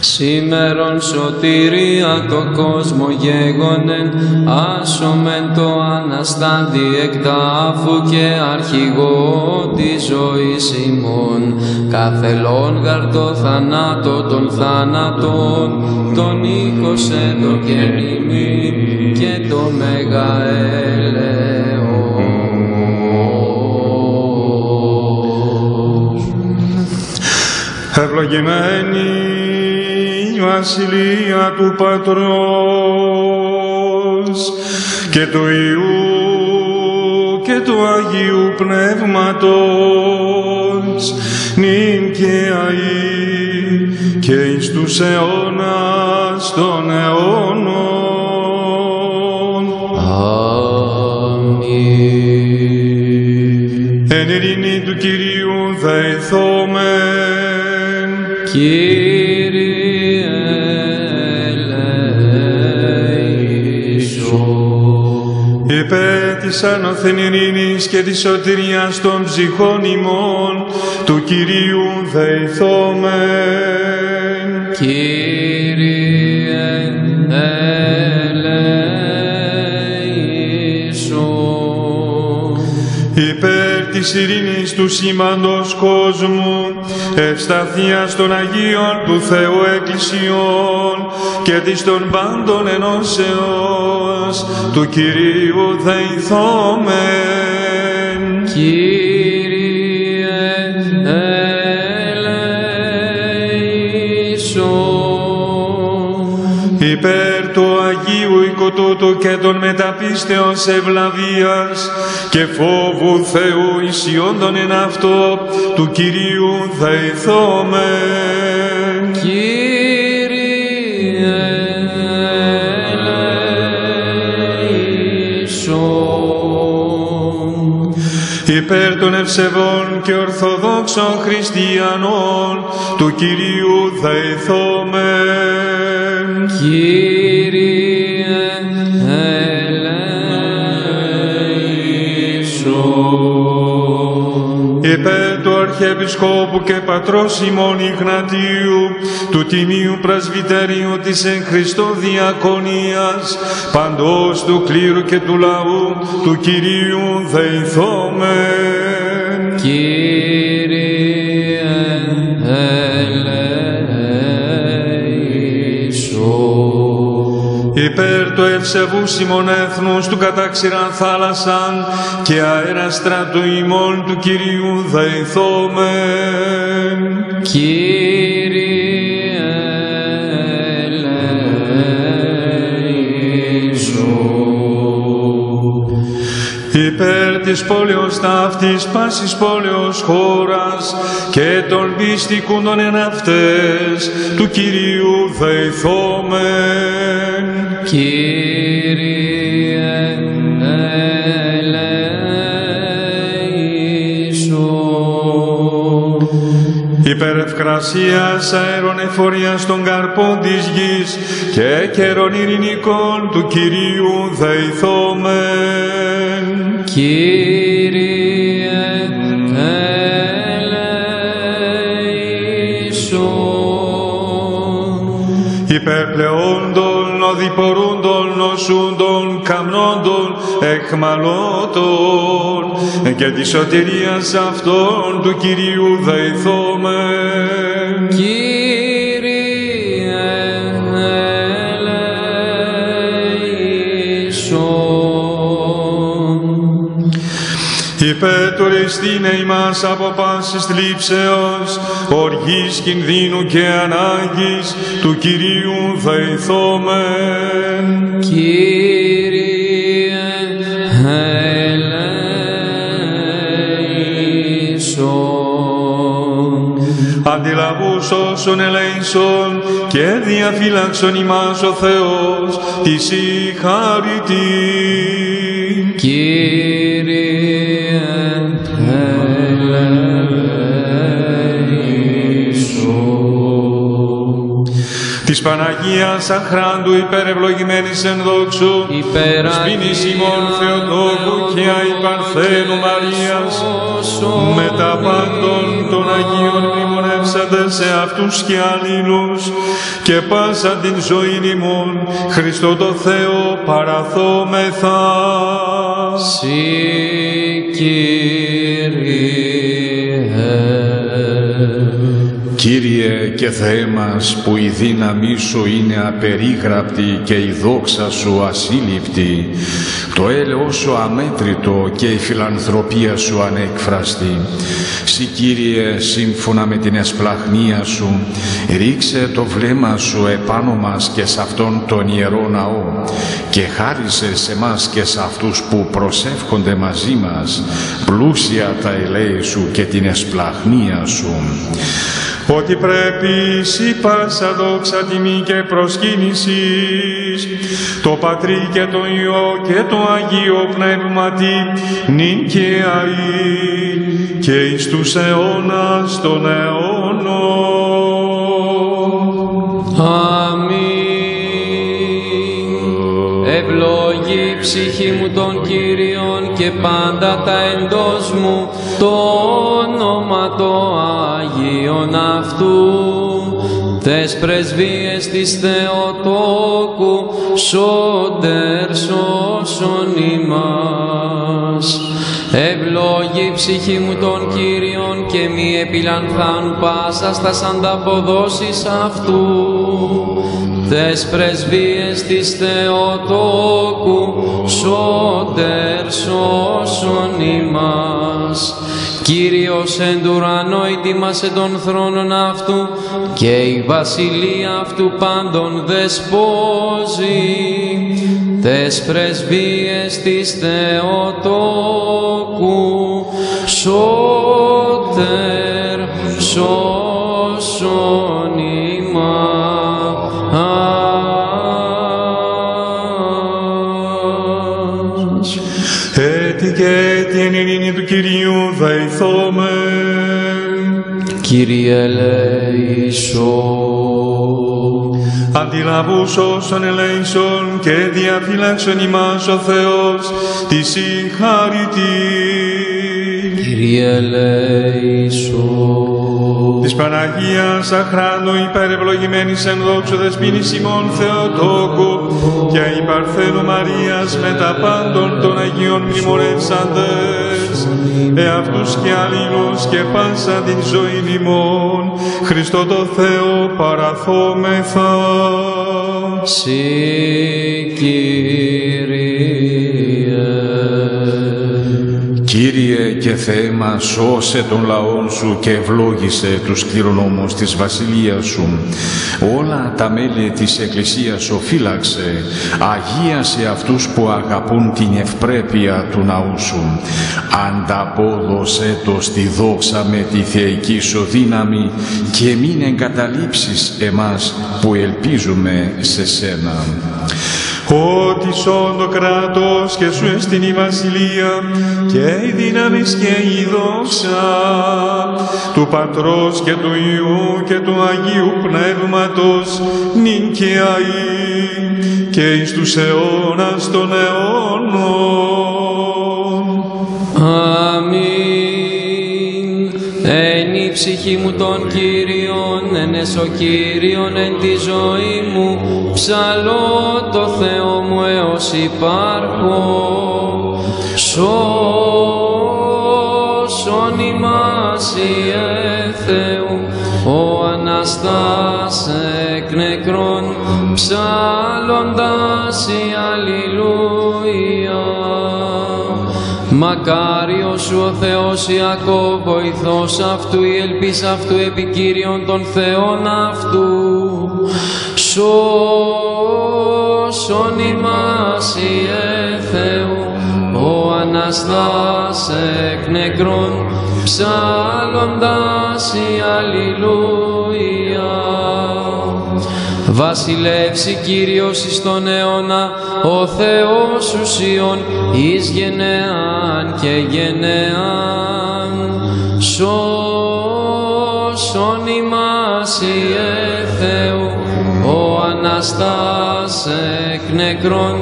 Σήμερον σωτηρία το κόσμο γέγονεν, άσομεν το Αναστάντη εκ τάφου και αρχηγό της ζωής ημών. Καθελών γαρ το θανάτο των θάνατων, τον οίκοσε το καινημί και το μέγα έλεος. Ευλογημένη η βασιλεία του Πατρός και του Υιού και του Αγίου Πνεύματος, νυν και αεί και εις τους αιώνας των αιώνων. Αμήν. Εν ειρήνη του Κυρίου δεηθόμεν. Κύριε ελέησον. Υπέρ της άνωθεν ειρήνης και της σωτηρίας των ψυχών ημών, του Κυρίου δεηθόμεν. Κύριε ελέησον. Υπέρ της ειρήνης του σήμαντος κόσμου, ευσταθίας των Αγίων του Θεού Εκκλησιών και της των πάντων ενώσεως, του Κυρίου δεηθόμεν. Κύριε ελέησον. Υπέρ του Αγίου οικοτούτου και των μεταπίστεως ευλαβίας και φόβου Θεού ισιόντων εν αυτό, του Κυρίου δεηθόμεν. Κύριε ελέησον. Υπέρ των ευσεβών και ορθοδόξων χριστιανών, του Κυρίου δεηθόμεν. Κύριε ελέησον. Υπέρ του Αρχιεπισκόπου και Πατρός ημών Ιγνατίου, του Τιμίου Πρασβυτερίου της εν Χριστώ Διακονίας, παντός του κλήρου και του λαού, του Κυρίου δεηθόμεν. Κύριε ελέησον. Υπέρ του ευσεβούς ημών έθνους, του κατάξηραν θάλασσαν και αέρα στρατού ημών, του Κυρίου δεηθόμεν. Κύριε ελέησον. Υπέρ της πόλεως ταύτης, πάσης πόλεως χώρας και των πιστικούντων εν αυτές, του Κυρίου δεηθόμεν. Κύριε ελέησον. Υπέρ ευκρασίας αέρων εφορίας των καρπών της γης και καιρών ειρηνικών, του Κυρίου δεηθόμεν. Κύριε ελέησον. Υπέρ πλεόντων, οδηπορούντων, νοσούντων, καμνόντων, εχμαλώτων και της σωτηρίας αυτών, του Κυρίου δεηθόμεν. Κύριε ελέησον. Υπέρ του ρεστήνε ημάς από πάσης θλίψεως, οργής, κινδύνου και ανάγκης, του Κυρίου δεηθόμεν. Κύριε ελέησον. Αντιλαβούς όσων ελέησον και διαφύλαξον ημάς ο Θεός της η χαριτή. Κύριε ελέησον. της Παναγίας αχράντου υπερευλογημένης εν δόξου, σπήνης ημών Θεοτόκου και αϊπαρθένου Μαρίας, με τα πάντων των Αγίων μνημονεύσαντε σε αυτούς και αλλήλους, και πάσα την ζωήν ημών Χριστό το Θεό παραθόμεθα. Συ Κύριε και Θεέ μας, που η δύναμή Σου είναι απερίγραπτη και η δόξα Σου ασύλληπτη, το έλεος Σου αμέτρητο και η φιλανθρωπία Σου ανέκφραστη, Συ Κύριε, σύμφωνα με την εσπλαχνία Σου, ρίξε το βλέμμα Σου επάνω μας και σε αυτόν τον Ιερό Ναό, και χάρισε σε μας και σε αυτούς που προσεύχονται μαζί μας πλούσια τα ελέη Σου και την εσπλαχνία Σου. Ότι πρέπει σοι πάσα δόξα τιμή και προσκύνησης, το Πατρί και το Υιό και το Αγίο Πνεύματι, νυν και αεί και εις τους αιώνας των αιώνων. Αμήν. Ευλόγη η ψυχή μου των Κύριων και πάντα τα εντός μου το όνομα το Άγιον αυτού. Τες πρεσβείες της Θεοτόκου σώτερ σώσον ημάς. Ευλόγη η ψυχή μου των Κύριων και μη επιλανθάνου πάσα στας ανταποδόσεις αυτού. Τες πρεσβείες της Θεοτόκου σώτερ σώσον ημάς. Κύριος εν τ' ουρανό ετοίμασε των θρόνων αυτού και η βασιλεία αυτού πάντων δεσπόζει. Τες πρεσβείες της Θεοτόκου σώτερ σώσον ημάς. Έτι και την ειρήνη του Κυρίου δεηθόμεν. Κύριε ελέησον. Αντιλαβούς όσων ελέησον και διαφυλάξον ημάς ο Θεός τη συγχαρητή. Κύριε ελέησον. Της Παναγίας αχράντου υπερευλογημένης εν δόξου δεσποίνης ημών Θεοτόκου και η Παρθένου Μαρίας με τα πάντων των Αγίων μνημονεύσαντες, εαυτούς και αλλήλους και πάσα την ζωήν ημών Χριστό το Θεό παραθόμεθα. Συ Κύριε. Κύριε και Θεέ μας, σώσε τον λαόν Σου και ευλόγησε τους κληρονόμους της βασιλείας Σου. Όλα τα μέλη της Εκκλησίας Σου φύλαξε, αγίασε αυτούς που αγαπούν την ευπρέπεια του ναού Σου. Ανταπόδωσέ το στη δόξα με τη θεϊκή Σου δύναμη και μην εγκαταλείψεις εμάς που ελπίζουμε σε Σένα. Ότι σών το κράτος και Σου εστιν η βασιλεία και η δύναμη και η δόξα του Πατρός και του Υιού και του Αγίου Πνεύματος νυν και αεί και εις τους αιώνας των αιώνων. Αμήν. Εν η ψυχή μου των Κύριων, εν εσω Κύριον εν τη ζωή μου, ψαλώ το Θεό μου έως υπάρχω. Σώσον ημάς Ιε Θεού, ο Αναστάς εκ νεκρών, ψάλλοντας η αλληλούια. Μακάριος Σου ο Θεός Ιακώβ, βοηθός αυτού, η ελπίς αυτού, επικύριον των Θεών αυτού. Σώσον ημάς Ιε Θεού, ο Αναστάς εκ νεκρών, ψάλλοντας η αλληλούια. Βασιλεύσει Κύριος εις τον αιώνα, ο Θεός ουσιών εις γενεάν και γενεάν. Σώσον ημάς Ιε Θεού, ο Αναστάς εκ νεκρών,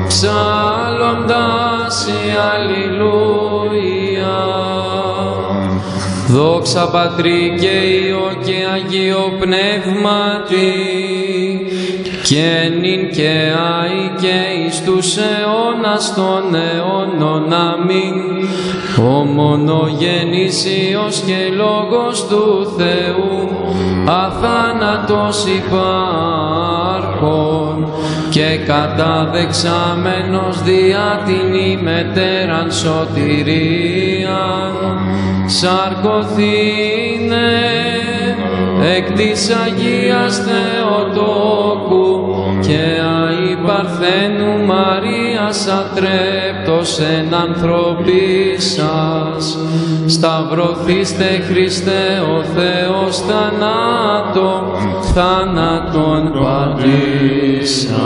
ψάλλοντας η Αλληλούια. Δόξα Πατρί και Υιό και Αγίο Πνεύματι, και νυν και αεί και εις τους αιώνας των αιώνων. Αμήν. Ο μονογενής Υιός και Λόγος του Θεού, αθάνατος υπάρχων και καταδεξάμενος διά την ημετέραν σωτηρίαν, σαρκωθήνε εκ της Αγίας Θεοτόκου και αεί Παρθένου Μαρίας ατρέπτος εν ανθρωπίσας. Σταυρωθήστε Χριστέ ο Θεός θάνατον πατήσας.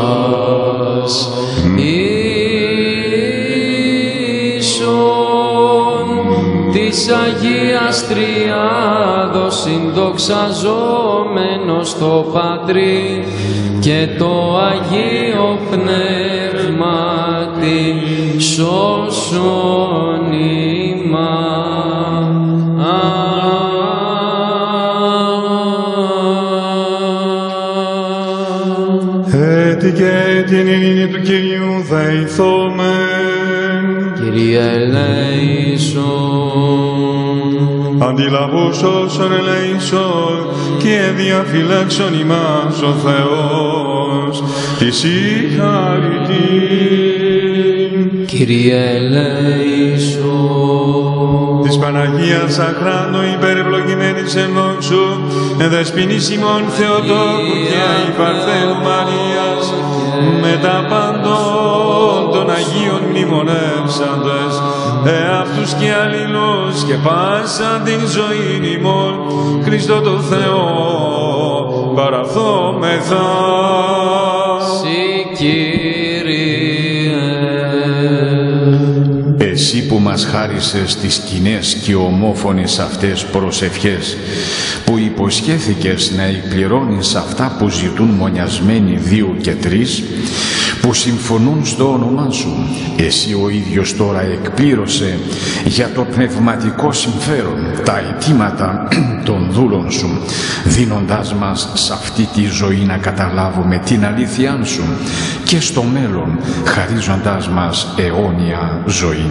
Της Αγίας Τριάδος συντοξαζόμενος το Πατρί και το Αγίο Πνεύματι σώσον ημάς. Έτη και την ειρήνη του Κυρίου δεηθόμεν. Κύριε ελέησον. Αντιλαβούς όσων ελέησον και διαφυλάξον ημάς ο Θεός της συγχαρητήν. Κύριε ελέησον. Της Παναγίας Αχράντου υπερευλογημένης εν δόξου, δεσποινής ημών Θεοτόκου και αη Παρθένου Μαρίας, με τα παντών των Αγίων μνημονεύσαντες, εαυτούς και αλληλούς και πάσαν την ζωήν ημών, Χριστό το Θεό παραθόμεθα. Συ Κύριε. Εσύ που μας χάρισες τις κοινές και ομόφωνες αυτές προσευχές, που υποσχέθηκες να εκπληρώνεις αυτά που ζητούν μονιασμένοι 2 και 3, που συμφωνούν στο όνομά σου, εσύ ο ίδιος τώρα εκπλήρωσε για το πνευματικό συμφέρον τα αιτήματα των δούλων σου, δίνοντάς μας σε αυτή τη ζωή να καταλάβουμε την αλήθειά σου και στο μέλλον χαρίζοντάς μας αιώνια ζωή.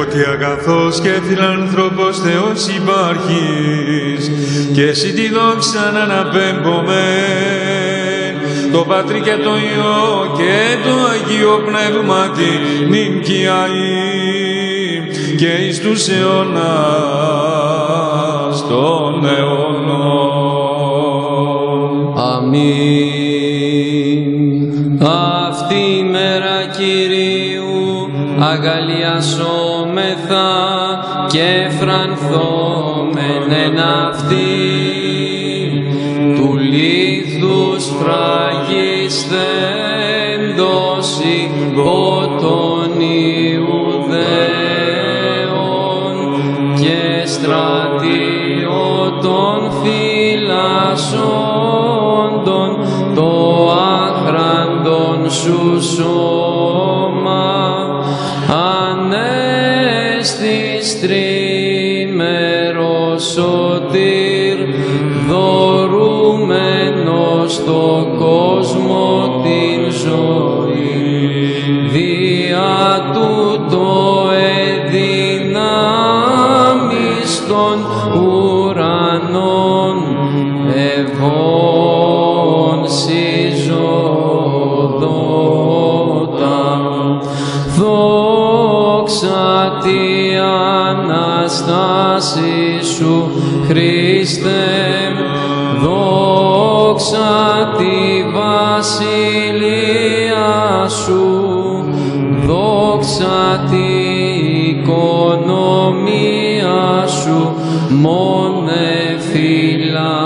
Ότι αγαθός και φιλάνθρωπος Θεός υπάρχεις και εσύ τη δόξα να αναπέμπομεν, το Πατρί και το Υιό και το Αγίο Πνεύματι νυν και αεί και εις τους αιώνας των αιώνων. Αμήν. Αυτή η μέρα Κυρίου αγαλιασόμεθα και φρανθόμεν εν αυτή, του λίθους φραγισθέντος υπό των Ιουδαίων και στρατιώτων φυλασσόντων το άχραντον σου σώμα, ανέστης τρίμερος σωτήρ, δωρούμενος στο κόσμο την ζωή, δια τούτο εδυνάμεις των ουρανών ευών συζωδότα. Δόξα τη Αναστάση σου Χριστέ, δόξα τη βασιλεία σου, δόξα τη οικονομία σου, μόνε φιλάνθρωπε.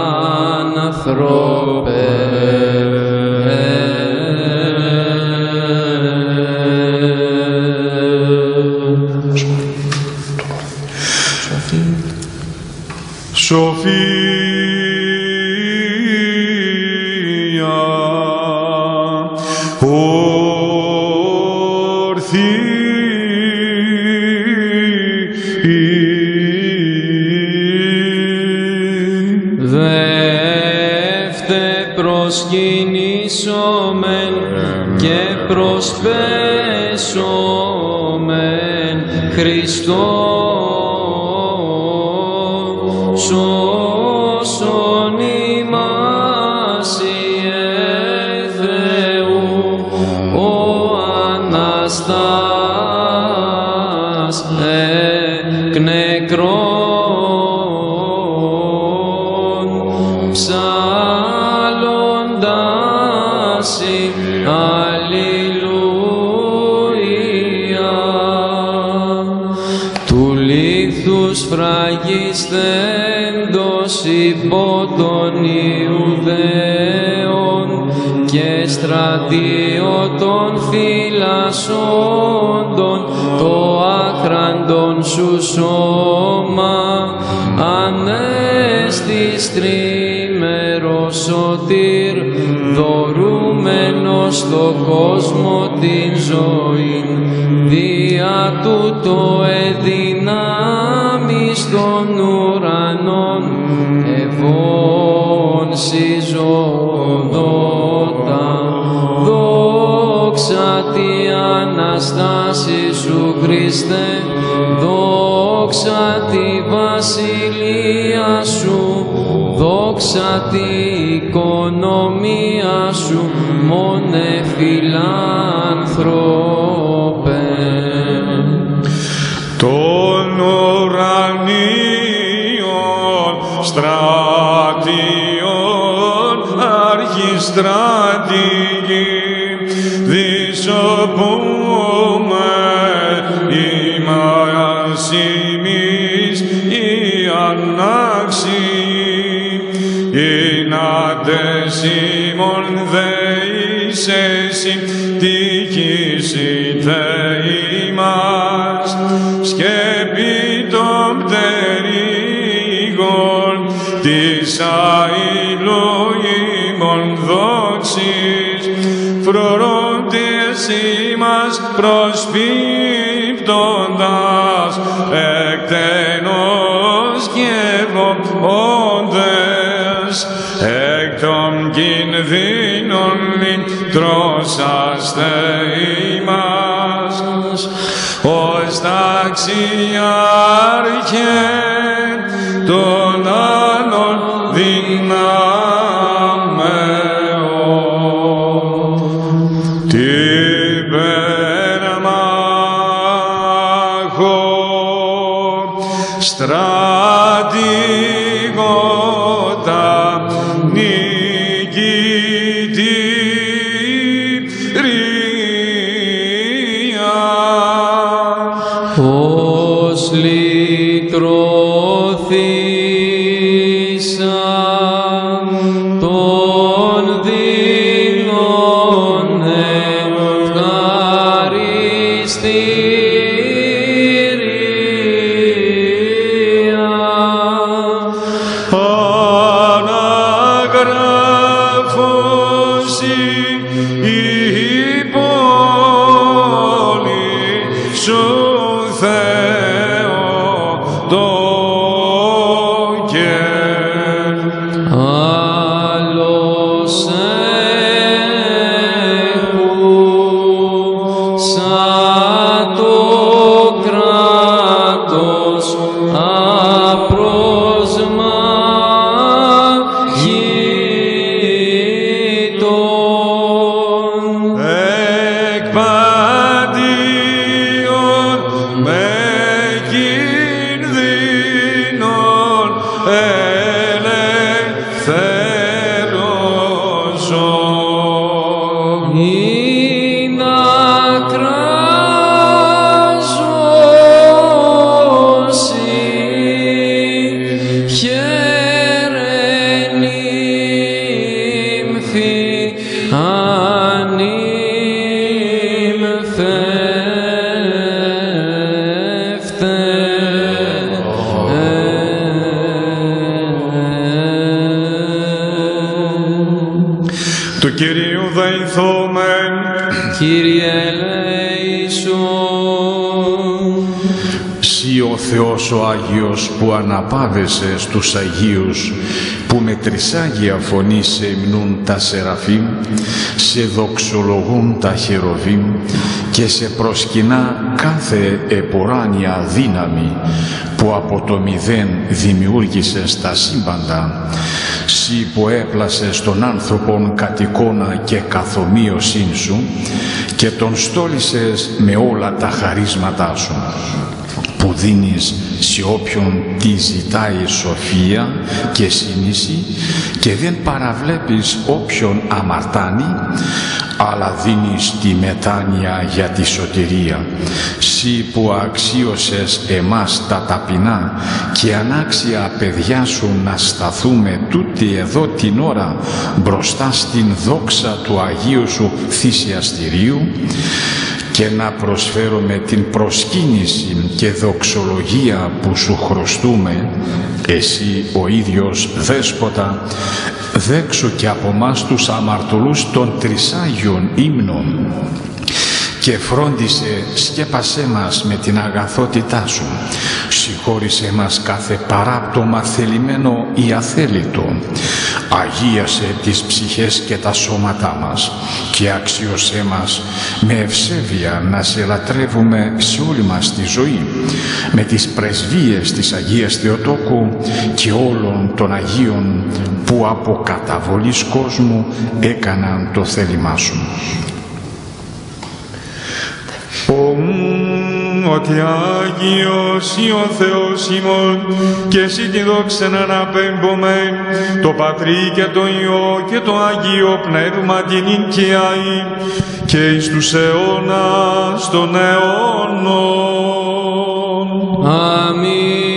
Σοφία Δεύτε προσκυνήσομεν και προσπέσομεν Χριστό σώσον ημάς Ιε Θεού ο Αναστάς εκ νεκρών ψάλλοντας αλληλούια του λίθους φραγιστέντος υπό των Ιουδαίων και στρατιώτων φυλασσόντων το άχραντον σου σώμα ανέστης τρίμερος σωτήρ δωρούμενος στο κόσμο την ζωήν δια τούτο εδυνάμεις των ουρανών ευών συζωδότα δόξα τη Αναστάση σου Χριστέ δόξα τη βασιλεία σου δόξα τη οικονομία σου μόνε φιλάνθρωπε. Των ουρανίων στρατιών αρχιστράτηγοι δισοπούμε ημάς ημείς οι ανάξιοι εινάντες ημών δεείς εσύ τύχησιτε ημάς σκέπη των πτερίγων της αήλου ημών δόξης φρορόντες ημάς προσπίπτοντας εκτενώς και ευωόντες εκ των κινδύνων λυτρώσαστε ημάς ως ταξιάρχε των άλλων δυνάμεων. Την περμάχο στρατηγότα νικητήρια ως λυτρωθήσαν των δεινών ευχαριστήρια αναγράφωση η πόλη σου Θεό το και άλλος έχουν σαν το κράτος απροσμαγητών εκ παντίων με κινδύνων ελευθέρως ζω. είναι ακράζωση χαίρεν ύμφη ανήμφευτε Του Κυρίου δεηθόμεν Κύριε ελέησον. Σοι ο Θεός ο Άγιος που αναπάβεσαι στους Αγίους, που με τρισάγια φωνή σε υμνούν τα Σεραφείμ, σε δοξολογούν τα Χεροβίμ και σε προσκυνά κάθε εποράνια δύναμη που από το μηδέν δημιούργησες τα σύμπαντα. Συ που έπλασες τον άνθρωπον κατ' εικόνα και καθομοίωσήν σου και τον στόλισες με όλα τα χαρίσματά σου, που δίνεις σε όποιον τη ζητάει σοφία και σύνηση και δεν παραβλέπεις όποιον αμαρτάνει, αλλά δίνεις τη μετάνοια για τη σωτηρία. Συ που αξίωσες εμάς τα ταπεινά και ανάξια παιδιά σου να σταθούμε τούτη εδώ την ώρα μπροστά στην δόξα του Αγίου σου θυσιαστηρίου και να προσφέρουμε την προσκύνηση και δοξολογία που σου χρωστούμε, εσύ ο ίδιος Δέσποτα, δέξου και από μας τους αμαρτωλούς των τρισάγιων ύμνων και φρόντισε, σκέπασέ μας με την αγαθότητά σου, συγχώρησέ μας κάθε παράπτωμα θελημένο ή αθέλητο, αγίασε τις ψυχές και τα σώματά μας και αξίωσέ μας με ευσέβεια να σε λατρεύουμε σε όλη μας τη ζωή με τις πρεσβείες της Αγίας Θεοτόκου και όλων των Αγίων που από καταβολής κόσμου έκαναν το θέλημά σου. Ότι Άγιος ή ο Θεός ημών και εσύ τη δόξα να αναπέμπομεν το Πατρί και το Υιό και το Αγίο Πνεύμα την οικιαή και εις τους αιώνας των αιώνων. Αμήν.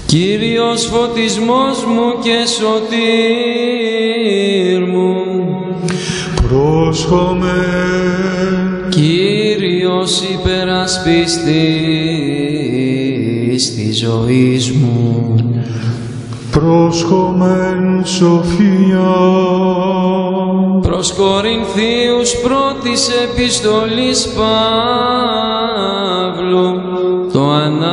Κύριος φωτισμός μου και σωτήρ μου, πρόσχομαι. Κύριος υπερασπιστής της ζωής μου, πρόσχομεν σοφία. προς Κορινθίους πρώτης επιστολής Παύλου, το ανάγνωσμα.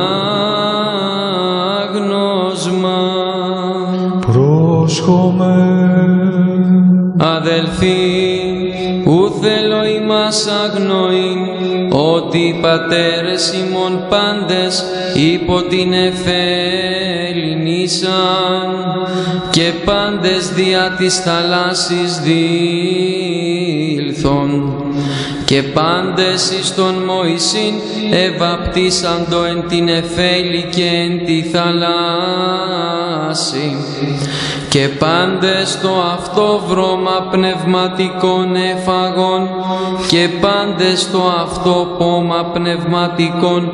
Πρόσχομεν. Αδελφοί, ου θέλω ημάς αγνοήν, ότι οι πατέρες ημών πάντες υπό την εφέλινησαν και πάντες δια της θαλάσσης διήλθον και πάντες εις τον Μωυσήν ευαπτίσαντο εν την εφέλη και εν τη θαλάσση και πάντες το αυτό βρώμα πνευματικών εφαγών και πάντες το αυτό πόμα πνευματικών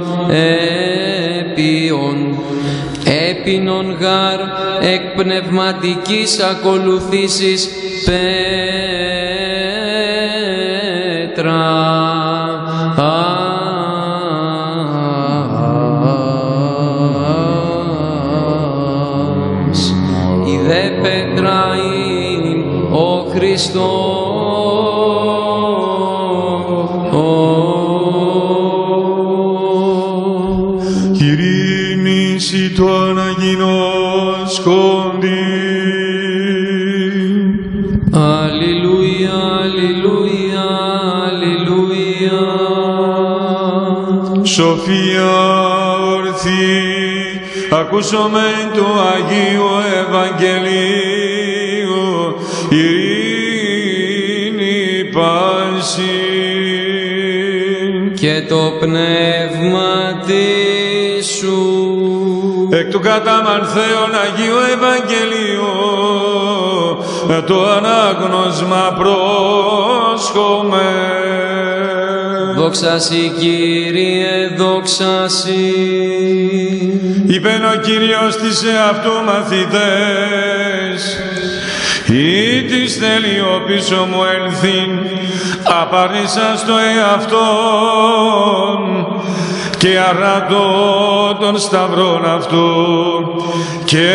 έπιον. Έπινον γάρ εκ πνευματικής ακολουθήσης πέτρα. Χριστό. Ειρήνηση το αναγινώσκοντι. Αλληλούια, αλληλούια, αλληλούια. Σοφία ορθή, ακούσομεν το Αγίο Ευαγγελίο, ειρήνη πάση. Και το πνεύμα σου. Εκ του καταμανθέων Αγίου Ευαγγελίου, το ανάγνωσμα πρόσχομαι. Δόξα Συ, Κύριε, δόξα Συ. Είπεν ο Κύριος της εαυτού μαθητές, ή της θέλει ο πίσω μου έλθειν, απαρνήσα στο εαυτόν, και αράτω των σταυρών αυτού, και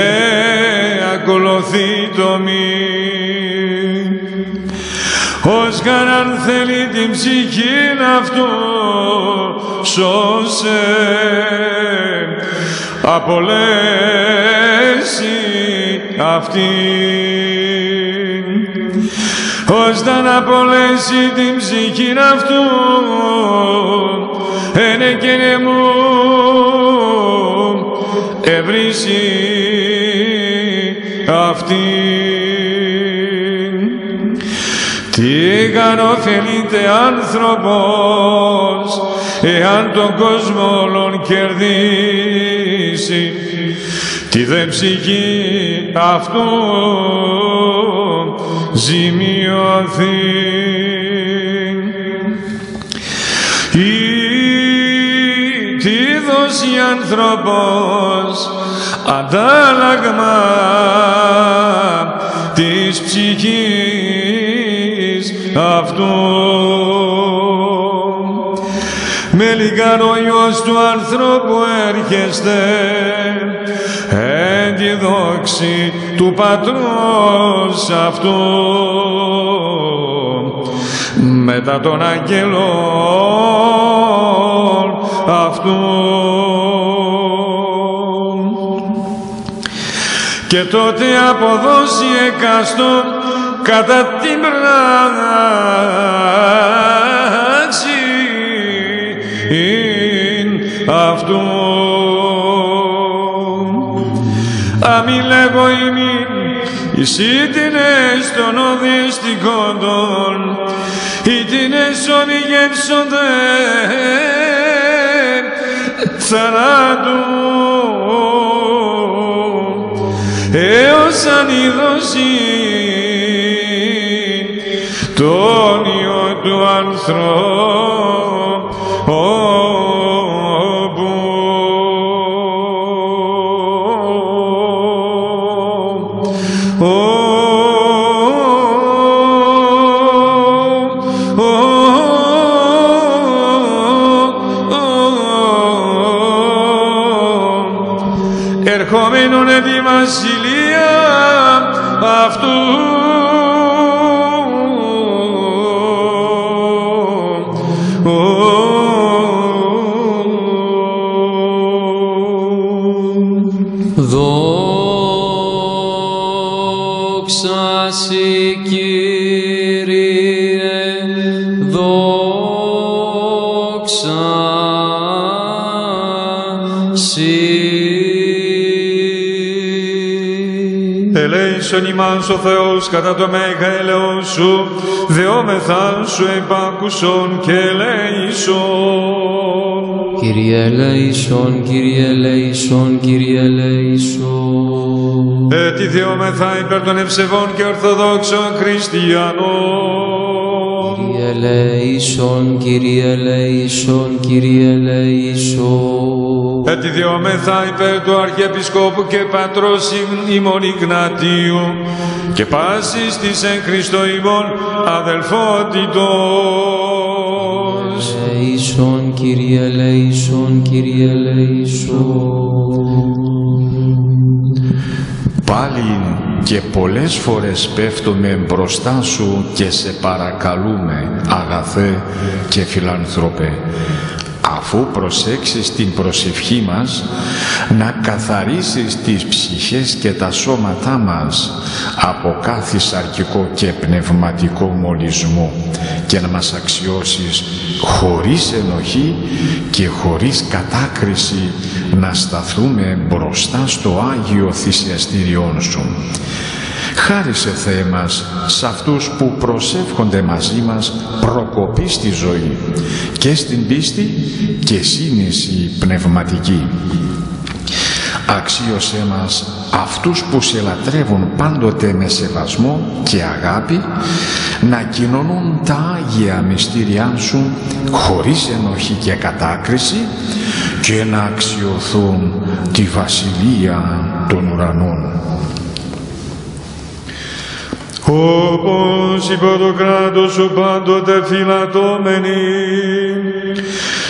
ακολουθεί το μη. Ως κανάν θέλει την ψυχήν αυτού, σώσε, απολέσει αυτήν. Ως δεν απολέσει την ψυχήν αυτού, ενεκένε μου ευρύσει αυτήν. Τι καν ωφελείται άνθρωπος, εάν τον κόσμο όλον κερδίσει, τη δε ψυχή αυτού ζημιωθεί. Τι δώσει άνθρωπος αντάλλαγμα της ψυχής αυτού. Με λίγαν ο Υιός του ανθρώπου έρχεστε, εν τη δόξη του Πατρός αυτού, μετά των αγγέλων αυτού. Και τότε αποδώσει εκάστον κατά την πράξη αυτού. Αμήν λέγω ημίν, εις ήτινες των οδυστικόντων, ήτινες οδηγεύσονται θανάτου, έως αν είδωση τον Υιό του ανθρώπου. Ερχόμενον εν τη βασιλεία αυτού. Δόξα Συ, Κύριε, δόξα Συ. Ελέησον ημάς ο Θεός κατά το μέγα έλεος σου, δεόμεθα σου επάκουσον και ελέησον. Κύριε ελέησον, Κύριε ελέησον, Κύριε ελέησον. Έτσι δεόμεθα υπέρ των ευσεβών και ορθοδόξων χριστιανών. Κύριε ελέησον, Κύριε ελέησον, Κύριε ελέησον. Έτσι διόμεθα υπέρ του Αρχιεπισκόπου και Πατρός ημών Ιγνατίου και πάσης της εν Χριστώ ημών αδελφότητος. Ελέησον, Κύριε ελέησον, Κύριε ελέησον. Πάλιν και πολλές φορές πέφτουμε μπροστά σου και σε παρακαλούμε, αγαθέ και φιλάνθρωπε, αφού προσέξεις την προσευχή μας, να καθαρίσεις τις ψυχές και τα σώματά μας από κάθε σαρκικό και πνευματικό μολυσμό και να μας αξιώσεις χωρίς ενοχή και χωρίς κατάκριση να σταθούμε μπροστά στο Άγιο Θυσιαστήριόν Σου. Χάρισε, Θεέ μας, σε αυτούς που προσεύχονται μαζί μας προκοπή στη ζωή και στην πίστη και σύνεση πνευματική. Αξίωσέ μας αυτούς που σε λατρεύουν πάντοτε με σεβασμό και αγάπη να κοινωνούν τα Άγια μυστήριά Σου χωρίς ενοχή και κατάκριση και να αξιωθούν τη Βασιλεία των Ουρανών. Όπως υπό το κράτος Σου πάντοτε φυλατώμενοι,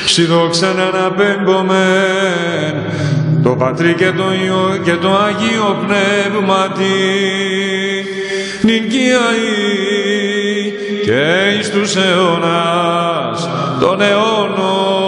Συ δόξαν αναπέμπομεν, το Πατρί και το Υιό και το Αγίο Πνεύματι, νυν και αεί και εις τους αιώνας των αιώνων.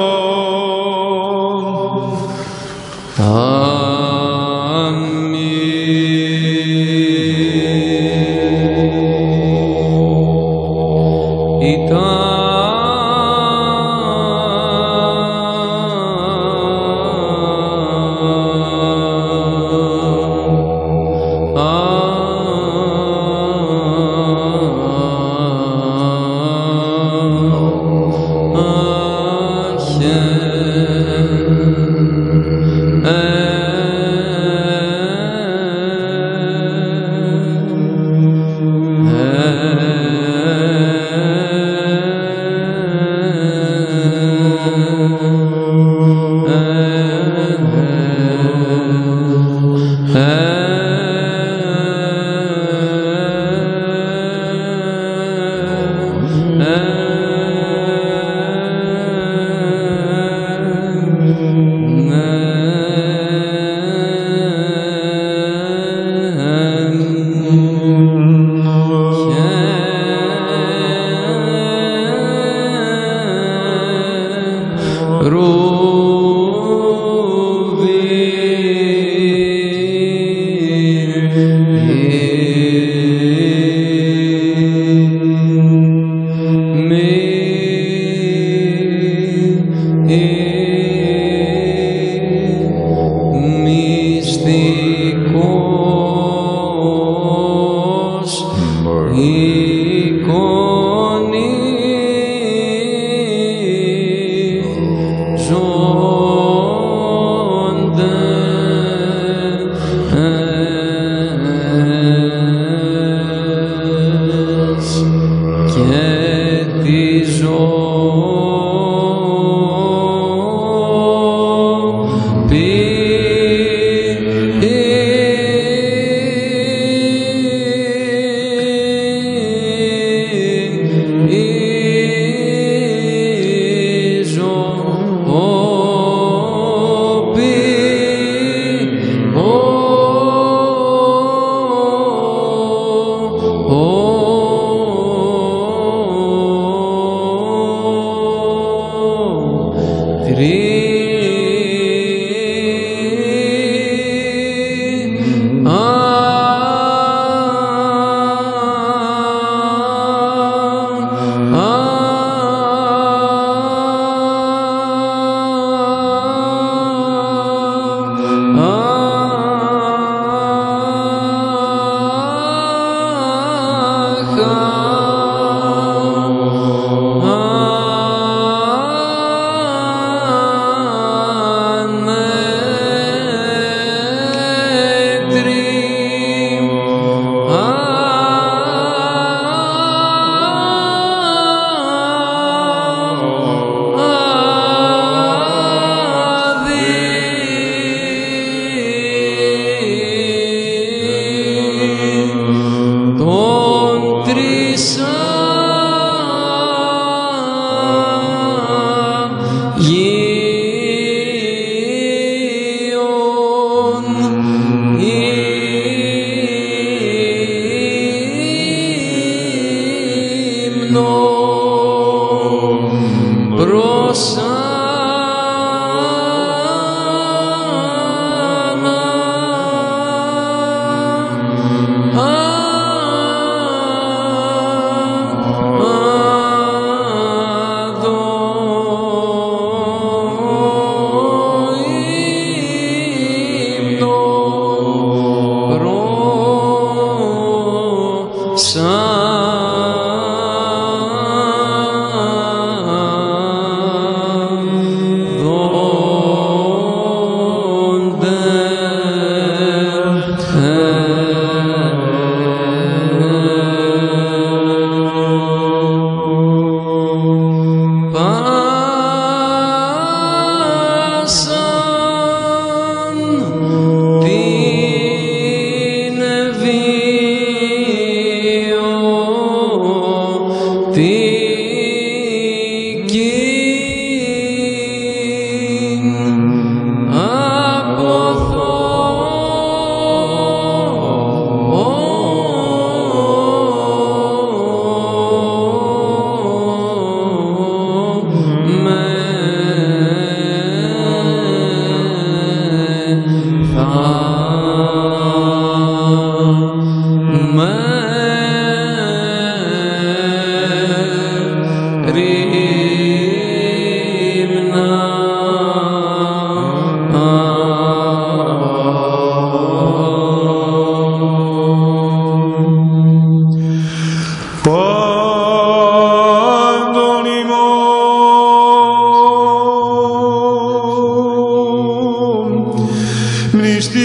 πιστήν,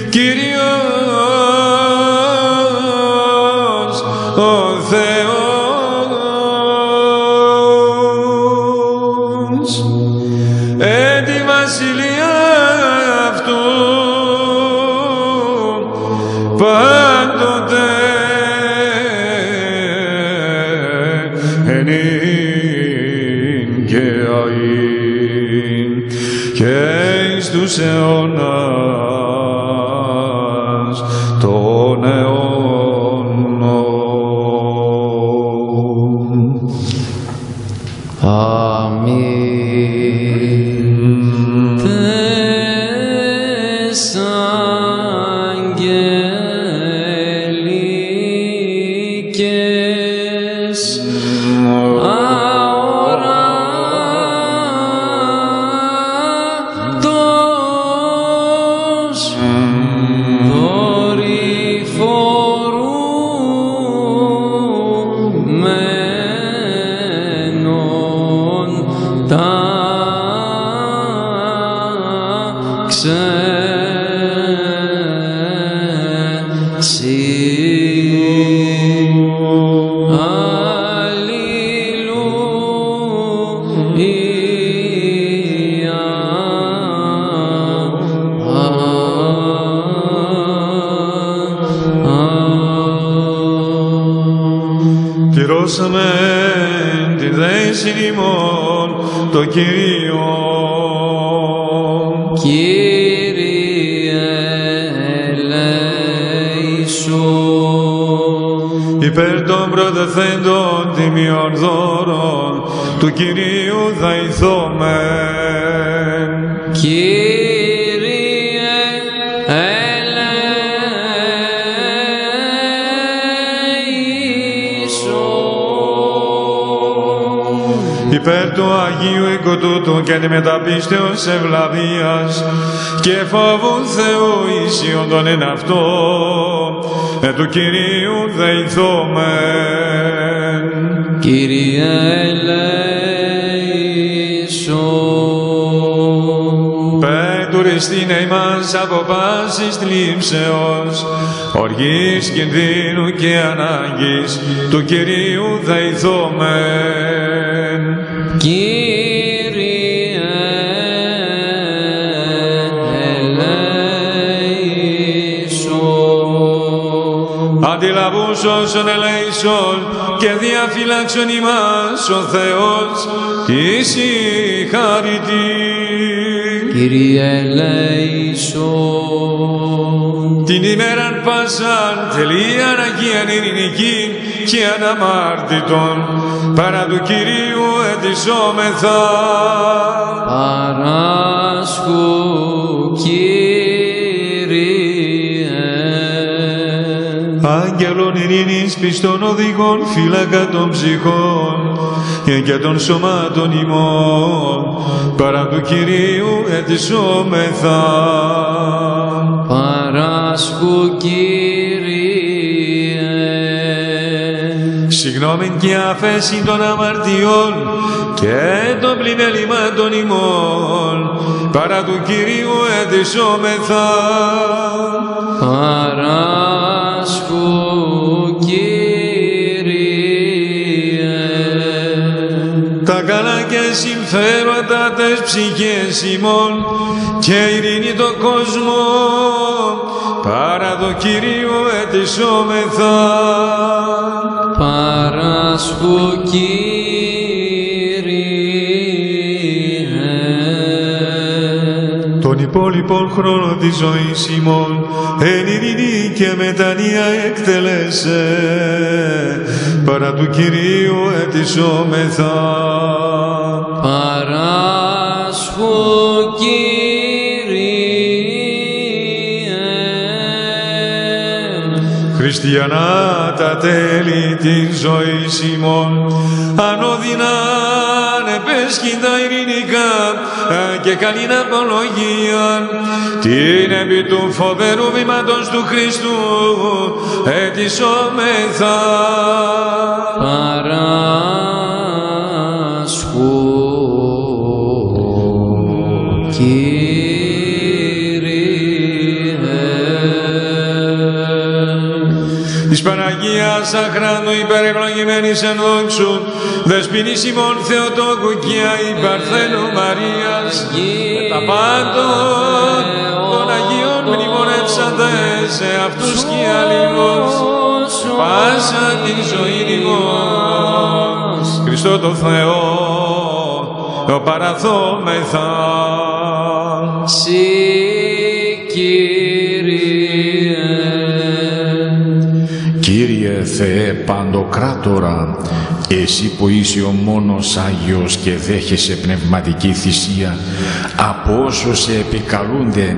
Κύριος ο Θεός, εν τη βασιλεία αυτού πάντοτε ενήν και αΐν και εις τους αιώνας των αιώνων. Αμήν. Τες αγγελικές αόρατος δορυφορούμενον Πληρώσαμε τη δέησιν ημών το Κύριο. Κύριε ελέησον. Υπέρ των προτεθέντων τιμιών δώρων του Κυρίου δεηθόμεν. Κύριε ελέησον. Υπέρ του Αγίου οίκου τούτου και αντιμεταπίστεως ευλαβίας και φόβου Θεού ίσιον τον εν αυτό, του Κυρίου δεηθόμεν. Κύριε ελέησον. Πέτουριστήνε ημάς από πάσης θλίψεως, οργής, κινδύνου και ανάγκης, του Κυρίου δεηθόμεν. Κύριε ελέησον. Αντιλαβούς όσων ελέησον και διαφυλάξον ημάς ο Θεός της η χαριτή. Κύριε ελέησον. Την ημέραν πάσαν τελείαν Αγίαν ειρηνικήν και αναμάρτητον παρά του Κυρίου ετισόμεθα. Παράσχου Κύριε. Άγγελον ειρήνης πιστών οδηγών φύλακα των ψυχών και των σωμάτων ημών παρά του Κυρίου ετισόμεθα. Παράσχου Κύριε. Συγγνώμην και αφέση των αμαρτιών και των πλημελημάτων ημών παρά του Κυρίου ετισόμεθα. Παράσχου Κύριε. Τα καλά και συμφέροντα τες ψυχές ημών και ειρήνη το κόσμο παρά το Κυρίου ετισόμεθα. Παράσχου Κύριε. Τον υπόλοιπον χρόνο της ζωής ημών εν ειρήνη και μετανία εκτελέσε παρά του Κυρίου ετισόμεθα. Παράσχου Κύριε. Χριστιανά τα τέλη της ζωής ημών ανώδυναν επέσχυντα ειρηνικά και καλήν απολογίαν την επί του φοβερού βήματος του Χριστού ετισόμεθα. Παράσχου Της Παναγίας αχράντου υπερευλογημένης εν δόξου, δεσποινής ημών Θεοτόκου και η Παρθένου Μαρίας, με τα πάντων των Αγίων μνημονεύσαντες σε αυτούς και αλλήλους, πάσα τη ζωή ημών. Χριστό το Θεό, το παραθόμεθα. Κύριε Θεέ Παντοκράτορα, εσύ που είσαι ο μόνος Άγιος και δέχεσαι πνευματική θυσία από όσους σε επικαλούνται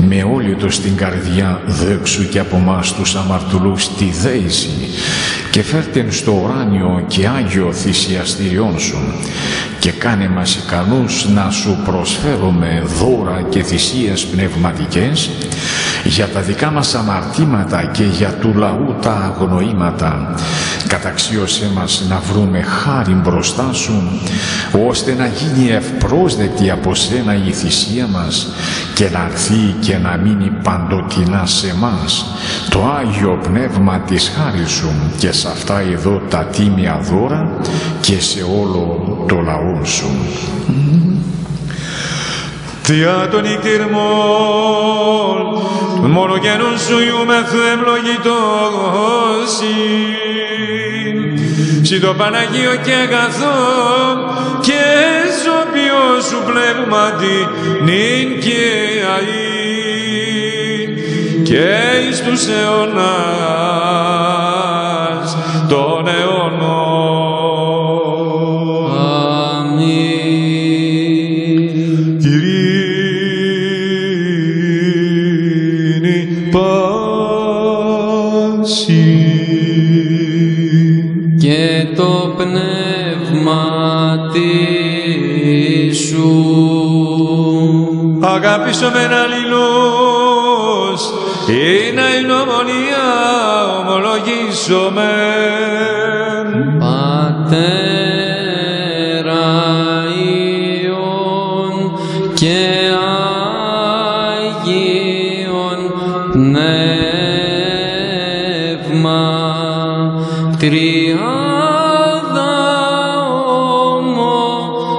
με όλη τους την καρδιά, δέξου και από μας τους αμαρτωλούς τη δέηση και φέρτεν στο ουράνιο και Άγιο θυσιαστηριόν σου και κάνε μας ικανούς να σου προσφέρουμε δώρα και θυσίες πνευματικές για τα δικά μας αμαρτήματα και για του λαού τα αγνοήματα. Καταξίωσέ μας να βρούμε χάρη μπροστά σου, ώστε να γίνει ευπρόσδεκτη από σένα η θυσία μας και να έρθει και να μείνει παντοτινά σε μας το Άγιο Πνεύμα της χάρης σου και σε αυτά εδώ τα τίμια δώρα και σε όλο το λαό σου. Δια των νυχτήρμων των μονογενών σου ιούμεθου ευλογητός συ το Παναγίο και αγαθό και ζωπιό σου πνεύματι νυν και αΐ και εις τους αιώνας των αιώνων. Και το πνεύμα σου αγάπησομεν αλληλώς ή να η νομονία ομολογήσομεν. Πατέρα Υιόν και Αγίον Πνεύμα τριάδα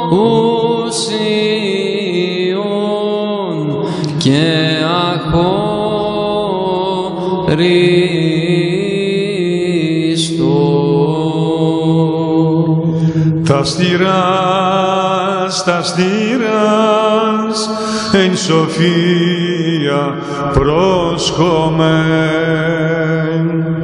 ομοουσιών και αχωριστό. Τα στήρας εν σοφία πρόσχομεν.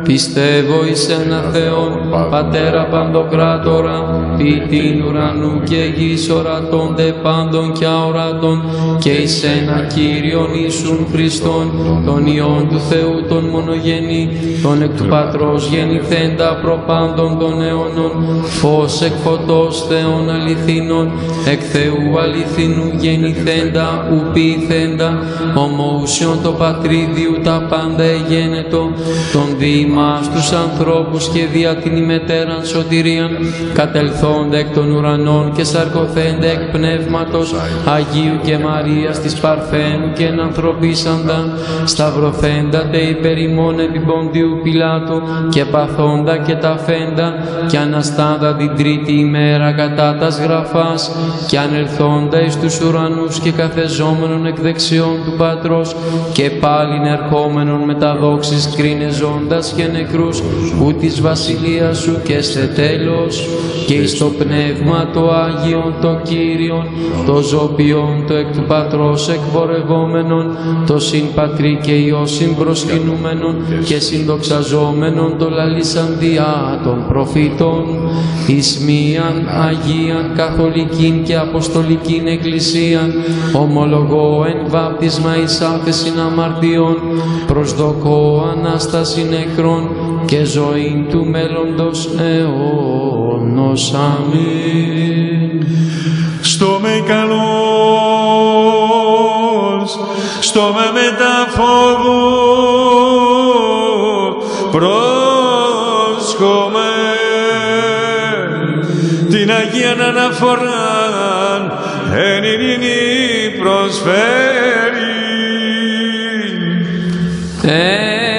Πιστεύω εις ένα Θεόν, Πατέρα Παντοκράτορα, ποιητήν ουρανού και γης ορατώνται πάντων και αορατών, και εις ένα Κύριον Ιησούν Χριστόν, τον Υιόν του Θεού, τον μονογενή, τον εκ του Πατρός γεννηθέντα προπάντων των αιώνων, φως εκ φωτός Θεών αληθινών, εκ Θεού αληθινού γεννηθέντα, ου ποιηθέντα, ομοούσιον το Πατρίδιου τα πάντα εγένετο, τον διημά στους ανθρώπους και δια την ημετέραν σωτηρίαν, κατελθόντα εκ των ουρανών και σαρκωθέντα εκ πνεύματος Αγίου και Μαρίας της Παρθένου και ενανθρωπίσαντα, σταυρωθέντα τε υπέρ ημών επί Ποντίου Πιλάτου και παθόντα και ταφέντα και αναστάντα την τρίτη ημέρα κατά τας γραφάς και ανελθόντα εις τους ουρανούς και καθεζόμενον εκ δεξιών του Πατρός και πάλιν ερχόμενον με τα δόξης κρίνε ζώντας και νεκρούς ου της βασιλείας σου και σε τέλος, και εις το πνεύμα το Άγιον το Κύριον, το ζωπιόν το εκ του Πατρός εκπορευόμενον, το συν Πατρί και Υιό συμπροσκυνούμενον και συνδοξαζόμενον το λαλήσαν διά των προφήτων, εις μίαν Αγίαν Καθολικήν και Αποστολικήν Εκκλησίαν, ομολογώ εν βάπτισμα εις άφεσιν αμαρτιών, προσδοκώ Ανάσταση νεκρών και ζωή του μέλλοντος αιώνος. Αμήν. Στο με καλός, στο με μεταφόδου, πρόσχομαι την Αγίαν αναφοράν εν ειρήνη προσφέρει.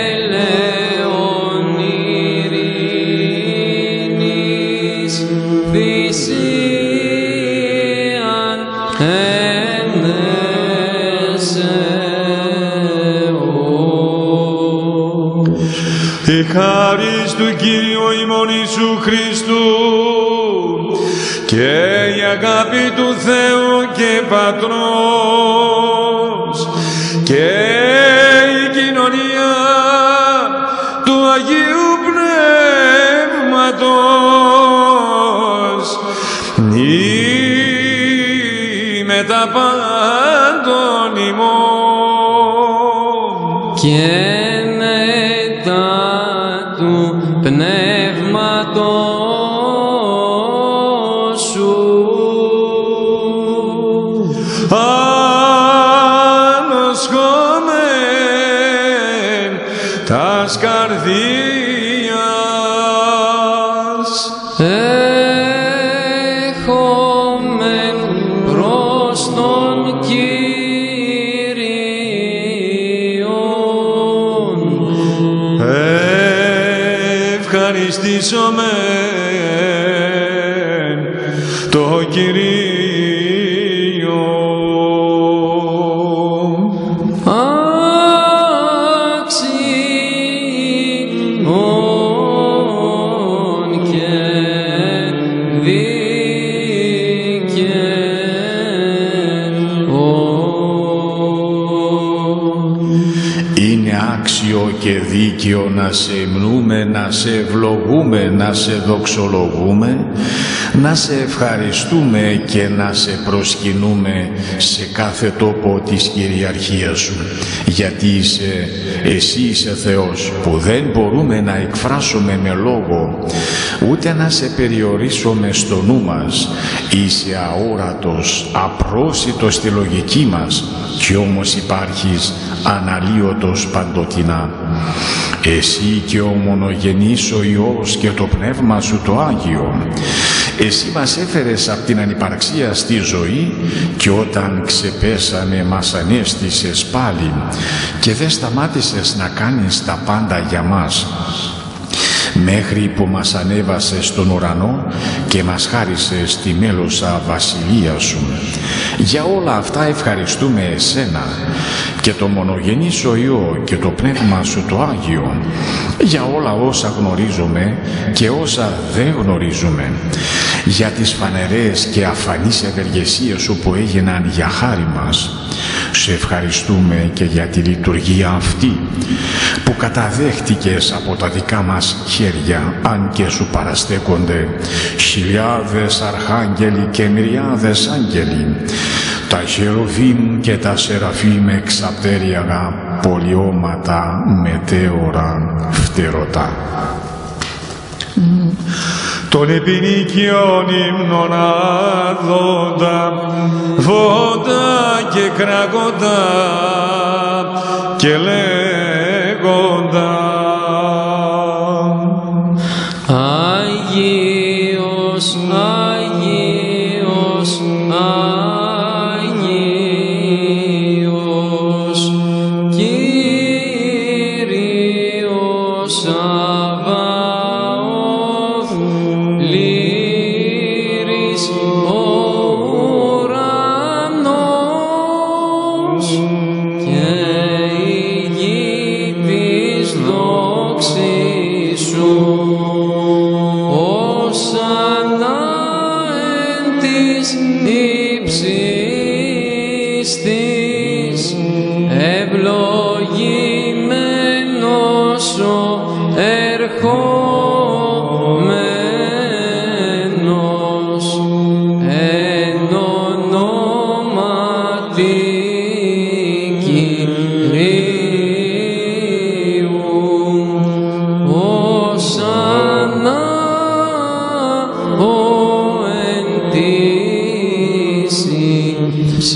Έλεον ειρήνης θυσίαν ενέσεως. Η χάρις του Κύριου ημών Ιησού Χριστού και η αγάπη του Θεού και Πατρός και η κοινωνία του Αγίου Πνεύματος ή με τα πάντων ημών και μετά του Πνεύματος σου ανοσχόμεν τας καρδίας έχομεν προς τον Κύριον. Ευχαριστήσομεν το Κυρίο. Αξιών και δικαιών. Είναι άξιο και δίκαιο να σε υμνούμε, να σε ευλογούμε, να σε δοξολογούμε, να σε ευχαριστούμε και να σε προσκυνούμε σε κάθε τόπο της κυριαρχίας σου. Γιατί εσύ είσαι Θεός που δεν μπορούμε να εκφράσουμε με λόγο, ούτε να σε περιορίσουμε στο νου μας. Είσαι αόρατος, απρόσιτος στη λογική μας, κι όμως υπάρχεις αναλύωτος παντοτινά. Εσύ και ο μονογενής ο Υιός και το Πνεύμα σου το Άγιο. Εσύ μας έφερες από την ανυπαρξία στη ζωή και όταν ξεπέσαμε μας ανέστησες πάλι και δεν σταμάτησες να κάνεις τα πάντα για μας, μέχρι που μας ανέβασες στον ουρανό και μας χάρισες τη μέλωσα βασιλεία σου. Για όλα αυτά ευχαριστούμε εσένα και το μονογενή σου Υιό και το Πνεύμα σου το Άγιο, για όλα όσα γνωρίζουμε και όσα δεν γνωρίζουμε, για τις φανερές και αφανείς ευεργεσίες σου που έγιναν για χάρη μας. Σε ευχαριστούμε και για τη λειτουργία αυτή που καταδέχτηκες από τα δικά μας χέρια, αν και σου παραστέκονται χιλιάδες αρχάγγελοι και μυριάδες άγγελοι, τα χερουβίμ και τα σεραφείμ εξαπτέρια πολιώματα μετέωρα φτερωτά. Των επινοικιών ύμνων άδοντα, βόντα και κράγοντα και λέγοντα Άγιος, Άγιος, Άγιος, Κύριος Σαβαώθ, λύρης ο ουρανός και η γη της δόξης σου. Ωσανά εν της υψίστης, ευλογημένος ο ερχόμενος εν ονόματι Κυρίου. Ωσανά ο εν της υψίστης.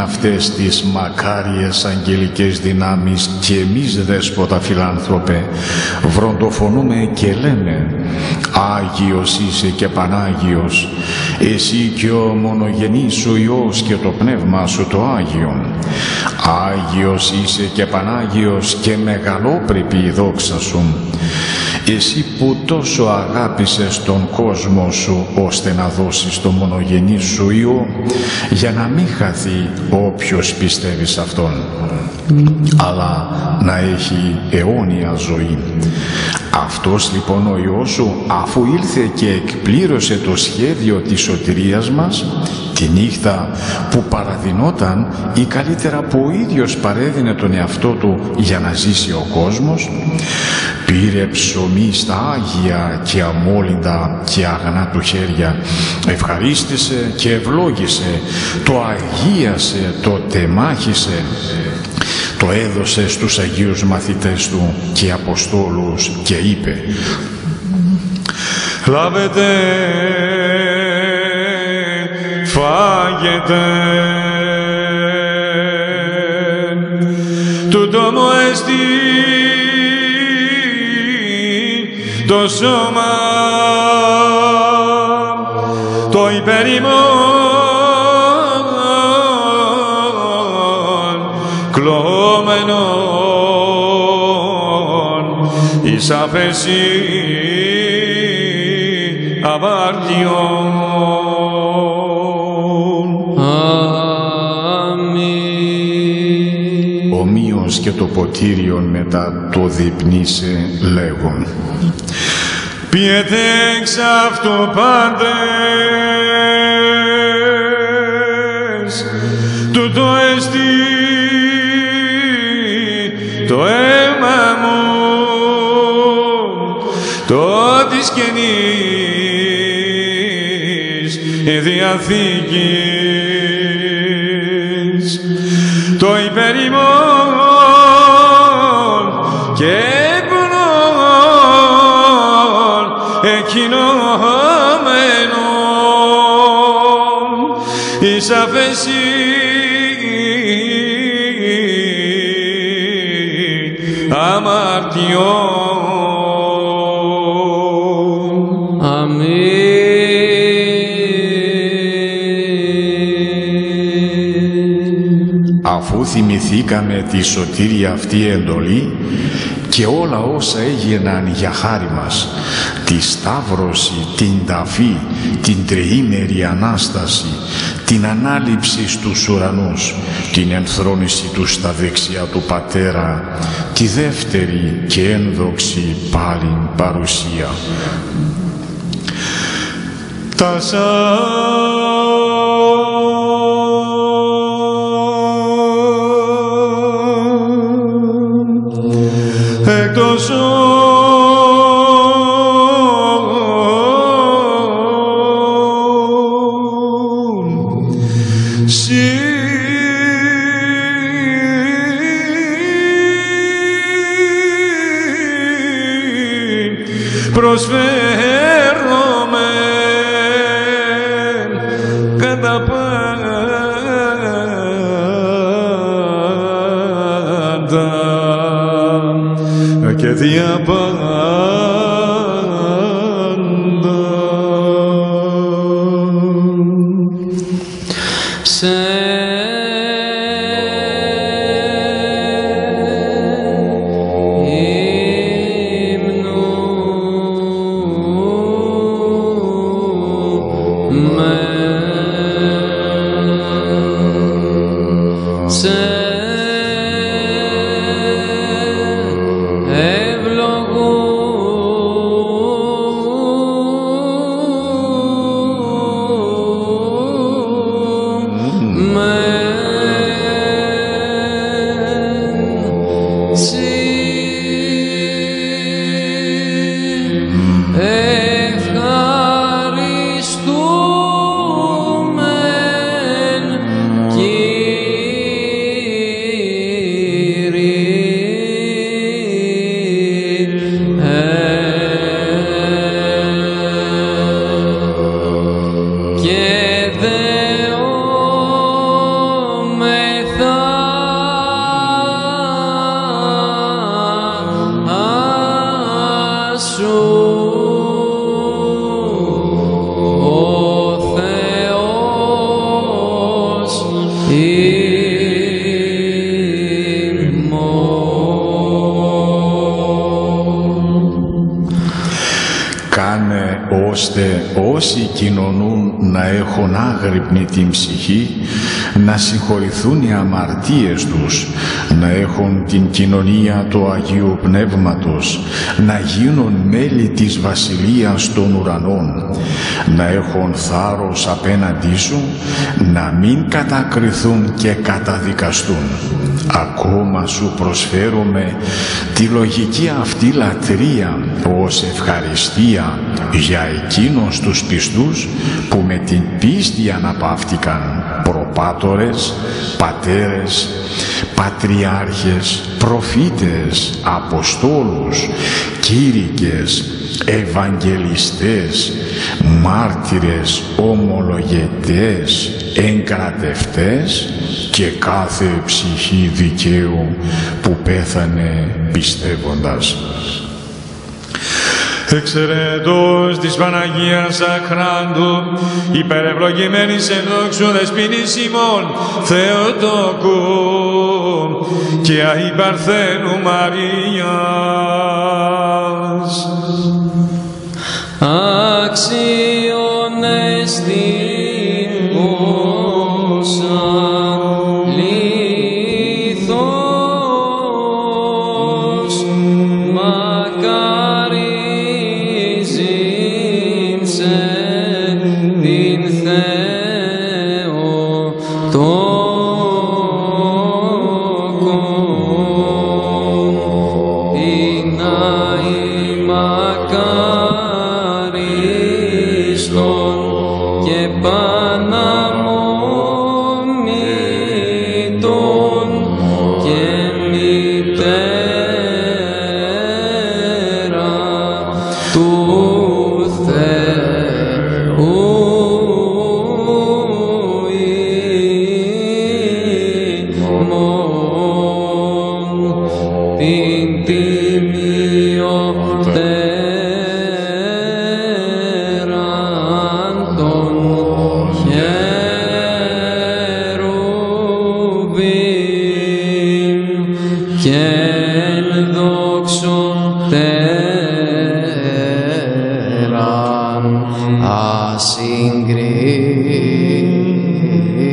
αυτές τις μακάριες αγγελικές δυνάμεις και εμείς, Δέσποτα Φιλάνθρωπε, βροντοφωνούμε και λέμε: Άγιος είσαι και Πανάγιος, εσύ και ο μονογενής σου Υιός και το Πνεύμα σου το Άγιον. Άγιος είσαι και Πανάγιος και μεγαλόπρεπη η δόξα σου. Εσύ που τόσο αγάπησες τον κόσμο σου ώστε να δώσεις το μονογενή σου Υιό για να μην χαθεί όποιος πιστεύει σε Αυτόν, αλλά να έχει αιώνια ζωή. Αυτός λοιπόν ο Υιός σου, αφού ήλθε και εκπλήρωσε το σχέδιο της σωτηρίας μας, τη νύχτα που παραδεινόταν ή καλύτερα που ο ίδιος παρέδινε τον εαυτό του για να ζήσει ο κόσμος, πήρε ψωμί στα Άγια και αμόλυντα και αγνά του χέρια, ευχαρίστησε και ευλόγησε, το αγίασε, το τεμάχισε, το έδωσε στους Αγίους μαθητές του και Αποστόλους και είπε: Λάβετε, φάγετε, τούτο μου εστί το σώμα το υπερημών κλωμένων εις αφέση αμάρτιων. Αμήν. Ομοίως και το ποτήριον μετά το διπνίσε λέγον: Πιέτε εξ αυτού πάντες, τούτο εστί το αίμα μου, το της Καινής Διαθήκης, το υπερημών και εκκοινωμένων εις αφέση αμαρτιών. Αμήν. Αφού θυμηθήκαμε τη σωτήρια αυτή εντολή και όλα όσα έγιναν για χάρη μας, τη Σταύρωση, την Ταφή, την Τριήμερη Ανάσταση, την Ανάληψη στους ουρανούς, την ενθρόνηση του στα δεξιά του Πατέρα, τη δεύτερη και ένδοξη πάλιν παρουσία. Εκτός προσφέρομαι κατά πάντα και δια πάντα. Ευλογούμε ώστε όσοι κοινωνούν να έχουν άγρυπνη την ψυχή, να συγχωρηθούν οι αμαρτίες τους, να έχουν την κοινωνία του Αγίου Πνεύματος, να γίνουν μέλη της Βασιλείας των Ουρανών, να έχουν θάρρος απέναντί σου, να μην κατακριθούν και καταδικαστούν. Ακόμα σου προσφέρουμε τη λογική αυτή λατρεία ως ευχαριστία για εκείνους τους πιστούς που με την πίστη αναπαύτηκαν, προπάτορες, πατέρες, πατριάρχες, προφήτες, αποστόλους, κήρυκες, ευαγγελιστές, μάρτυρες, ομολογετές, εγκρατευτές και κάθε ψυχή δικαίου που πέθανε πιστεύοντας. Εξαιρετός της Παναγίας Αχράντου, υπερευλογημένης εν δόξου δεσποινής ημών Θεοτόκου και αη Παρθένου Μαρίας. Άξιον εστιν όσα λίθος μακαρίζειν σε την Θεοτόκον την αη μακαρίστον και παναμόμητον και μητέρα του Θεού ημών την τιμιωτέραν των χερουβίμ και εν δόξον τέραν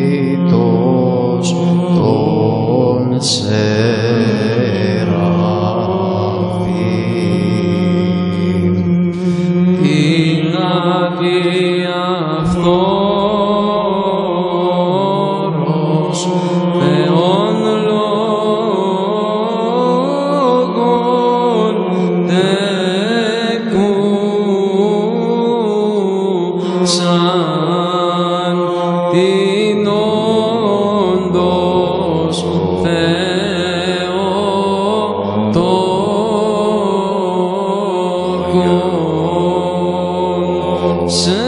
ασυγκρίτως των Σεραφείμ. Την αδιαφθόρος Θεόν λόγων τεκούσαν την όντως Θεοτόκον σε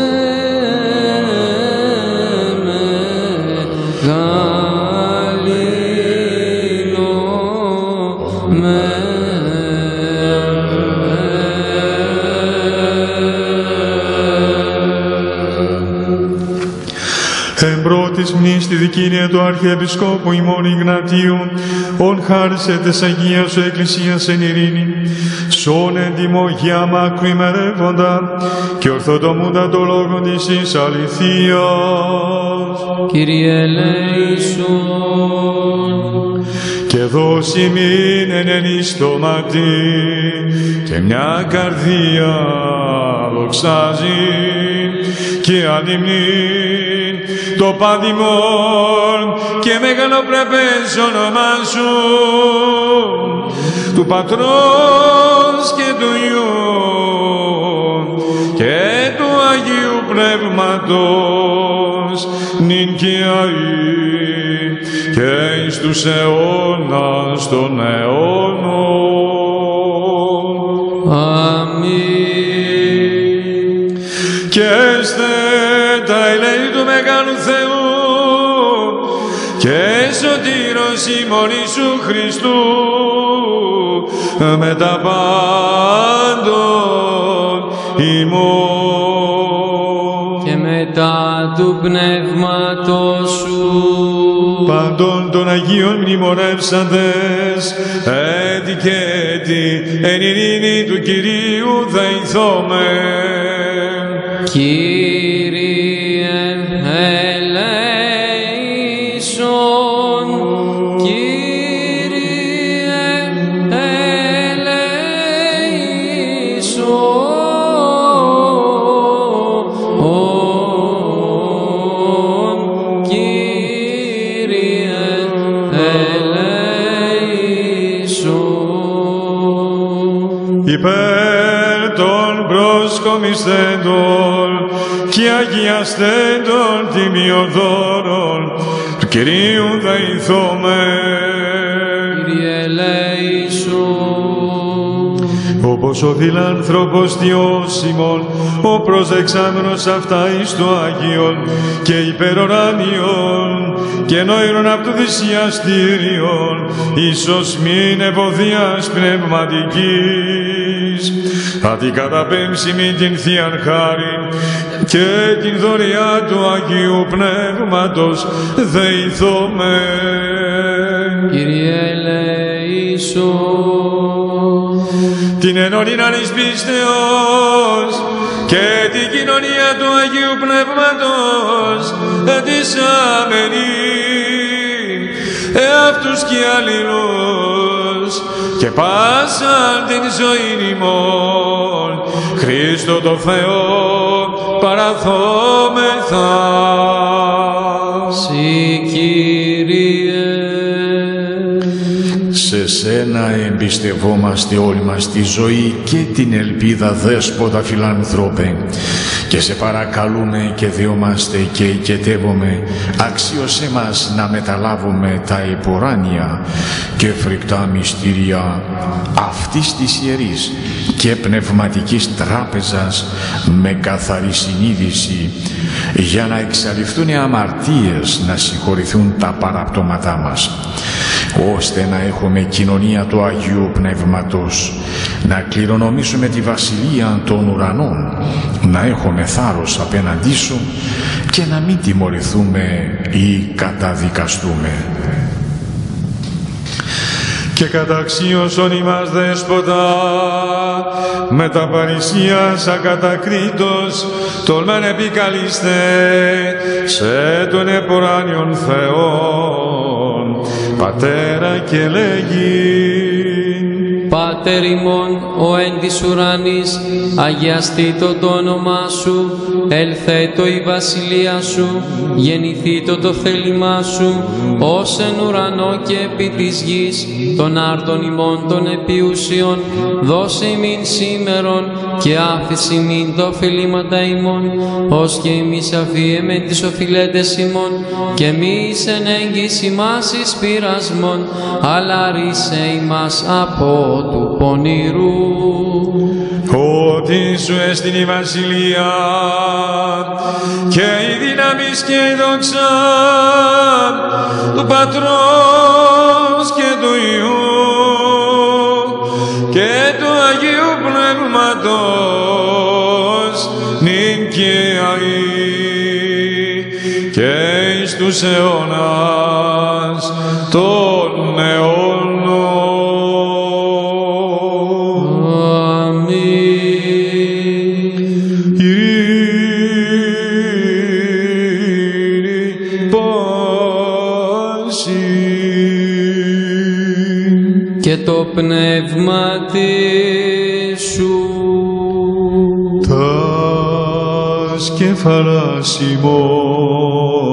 Εν πρώτης μνής τη δικήνεια του Αρχιεπισκόπου ημών Ιγνατίου, ον χάρισε τες Αγίας σου Εκκλησίας εν ειρήνη, σών έντιμο για μάκρου ημερεύοντα και ορθοτομούντα το λόγο της εις αληθείας. Κύριε ελέησον. Και δώσει μην εν ενιστόματι και μια καρδία δοξάζει και αντιμνύει το παντιμόν και μεγαλοπρεπές όνομα σου, του Πατρός και του Υιού και του Αγίου Πνεύματος, νυν και αεί και εις τους αιώνας των αιώνων. Αμήν. Και έστε τα ελέη του Μεγάλου Θεού και σωτήρος ημών Ιησού Χριστού με τα πάντων ημών Και μετά του Πνεύματος σου παντών των Αγίων μνημονεύσαντες έτη και έτη εν ειρήνη του Κυρίου δεηθόμεν. Κύριε ελέησον, Κύριε ελέησον. Υπέρ των προσκομισθέντων και αγιαστέντων τιμιοδόρων του Κυρίου δεηθώμε. Κύριε ελέησον. Όπως ο φιλάνθρωπος Διώσιμον, ο προσδεξάμενος αυτά εις το Άγιον και υπεροράνιον και νόηρον απ' του θυσιαστήριον, ίσως μην ευωδίας πνευματικής, θα την καταπέμψει μην την Θείαν χάριν και την δωρεά του Αγίου Πνεύματος δεηθώμε. Κύριε ελέησον. Την ενώνυναν εις πίστεως και την κοινωνία του Αγίου Πνεύματος ετισάμενη εαυτούς και αλληλούς και πάσαν την ζωήν ημών Χριστό το Θεό παραθόμεθα. Συ Κύριε. Σε σένα εμπιστευόμαστε όλοι μας τη ζωή και την ελπίδα, Δέσποτα φιλάνθρωπε, και σε παρακαλούμε και δεόμαστε και οικετεύουμε, αξίωσέ μας να μεταλάβουμε τα υποράνια και φρικτά μυστήρια αυτής της ιερής και πνευματικής τράπεζας με καθαρή συνείδηση, για να εξαλειφθούν οι αμαρτίες, να συγχωρηθούν τα παραπτώματά μας, ώστε να έχουμε κοινωνία του Αγίου Πνεύματος, να κληρονομήσουμε τη βασιλεία των ουρανών, να έχουμε θάρρος απέναντί σου και να μην τιμωρηθούμε ή καταδικαστούμε. Και καταξίωσον ημάς Δέσποτα, με τα παρησίας ακατακρίτως, τολμεν επικαλείστε σε τον εποράνιον Θεόν, Πατέρα και λέγει. Πάτερ ημών, ο εν της ουρανής, αγιαστήτω το όνομά σου, ελθέτω η βασιλεία σου, γεννηθήτω το θέλημά σου, ως εν ουρανό και επί της γης, των άρτων ημών των επιούσιων, δώσε ημίν σήμερον και άφηση ημίν τα οφειλήματα ημών, ως και εμείς αφίεμεν τις οφειλέτες ημών, και μη εις εν έγκυς ημάς εις πειρασμόν, αλλά ρίσε ημάς από του πονηρού. Ότι σου έστειν η βασιλεία και η δύναμις και η δόξα του Πατρός και του Υιού και του Αγίου Πνεύματος νυν και αεί και εις τους αιώνας των αιώνων. Και το πνεύμα σου τας κεφαλάς ημών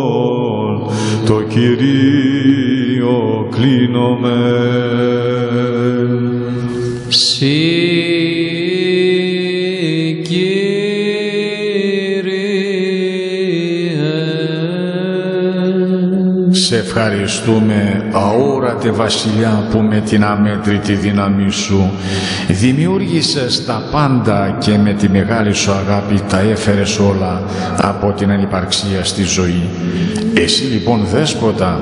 το Κυρίο κλείνομεν. Συ Σε ευχαριστούμε, αόρατε Βασιλιά, που με την αμέτρητη δύναμη σου δημιούργησες τα πάντα και με τη μεγάλη σου αγάπη τα έφερες όλα από την ανυπαρξία στη ζωή. Εσύ λοιπόν, Δέσποτα,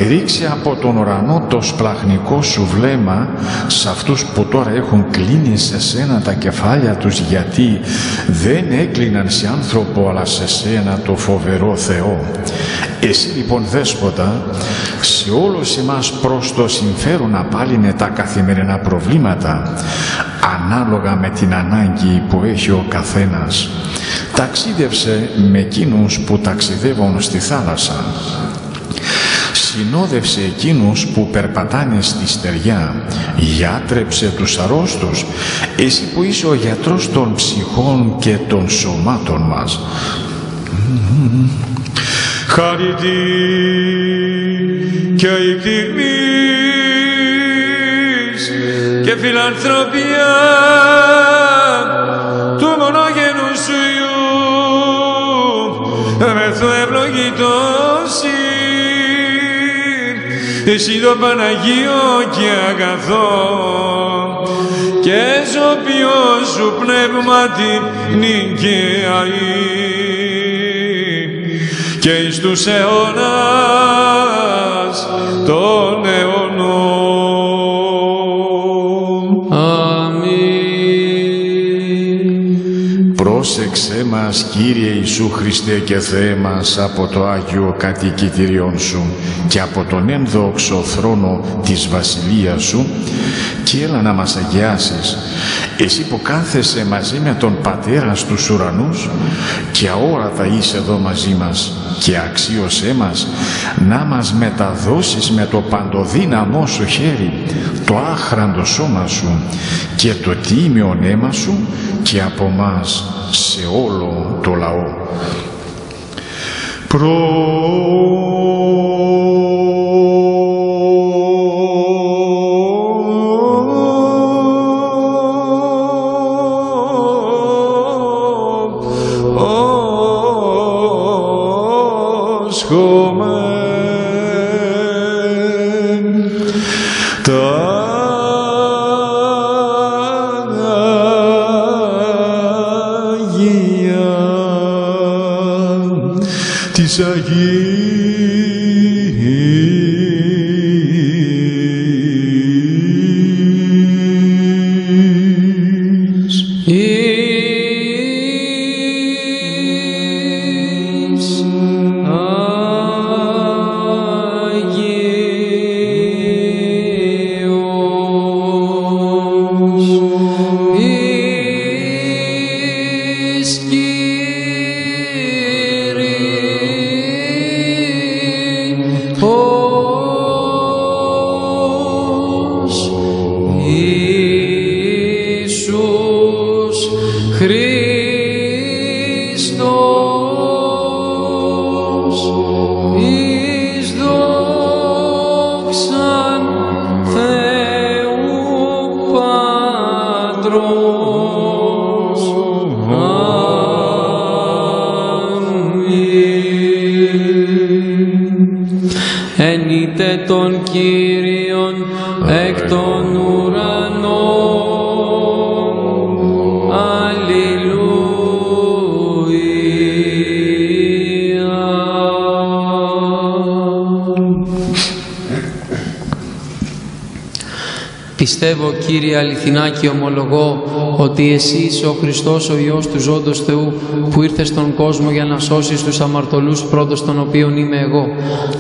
ρίξε από τον ουρανό το σπλαχνικό σου βλέμμα σε αυτούς που τώρα έχουν κλείνει σε σένα τα κεφάλια τους, γιατί δεν έκλειναν σε άνθρωπο αλλά σε σένα, το φοβερό Θεό. Εσύ λοιπόν, Δέσποτα, σε όλους εμάς προς το συμφέρον απάλυνε τα καθημερινά προβλήματα ανάλογα με την ανάγκη που έχει ο καθένας. ταξίδευσε με εκείνους που ταξιδεύουν στη θάλασσα. Συνόδευσε εκείνους που περπατάνε στη στεριά, γιατρέψε τους αρρώστους, εσύ που είσαι ο γιατρός των ψυχών και των σωμάτων μας. Χαριτή και η τιμής και φιλανθρωπία του μονογενού σου Υιού μεθού ευλογητός εσύ το Παναγίο και αγαθό και ζωπιό σου πνεύματι νικαίαη και εις τους αιώνας των αιώνων. Αμήν. Πρόσεξέ μας, Κύριε Ιησού Χριστέ και Θεέ μας, από το Άγιο κατοικητήριον Σου και από τον ένδοξο θρόνο της Βασιλείας Σου και έλα να μας αγιάσεις, εσύ που κάθεσαι μαζί με τον Πατέρα στους ουρανούς και αόρατα είσαι εδώ μαζί μας, και αξίωσέ μας να μας μεταδώσεις με το παντοδύναμό Σου χέρι το άχραντο σώμα Σου και το τίμιο αίμα Σου και από μας σε όλο το λαό. της Αγίας ενείτε τον Κύριον εκ των ουρανών. Αλληλούια. Πιστεύω, Κύριε, αληθινά και ομολογώ ότι Εσύ είσαι ο Χριστός, ο Υιός του ζώντος Θεού, που ήρθε στον κόσμο για να σώσεις τους αμαρτωλούς, πρώτος των οποίων είμαι εγώ.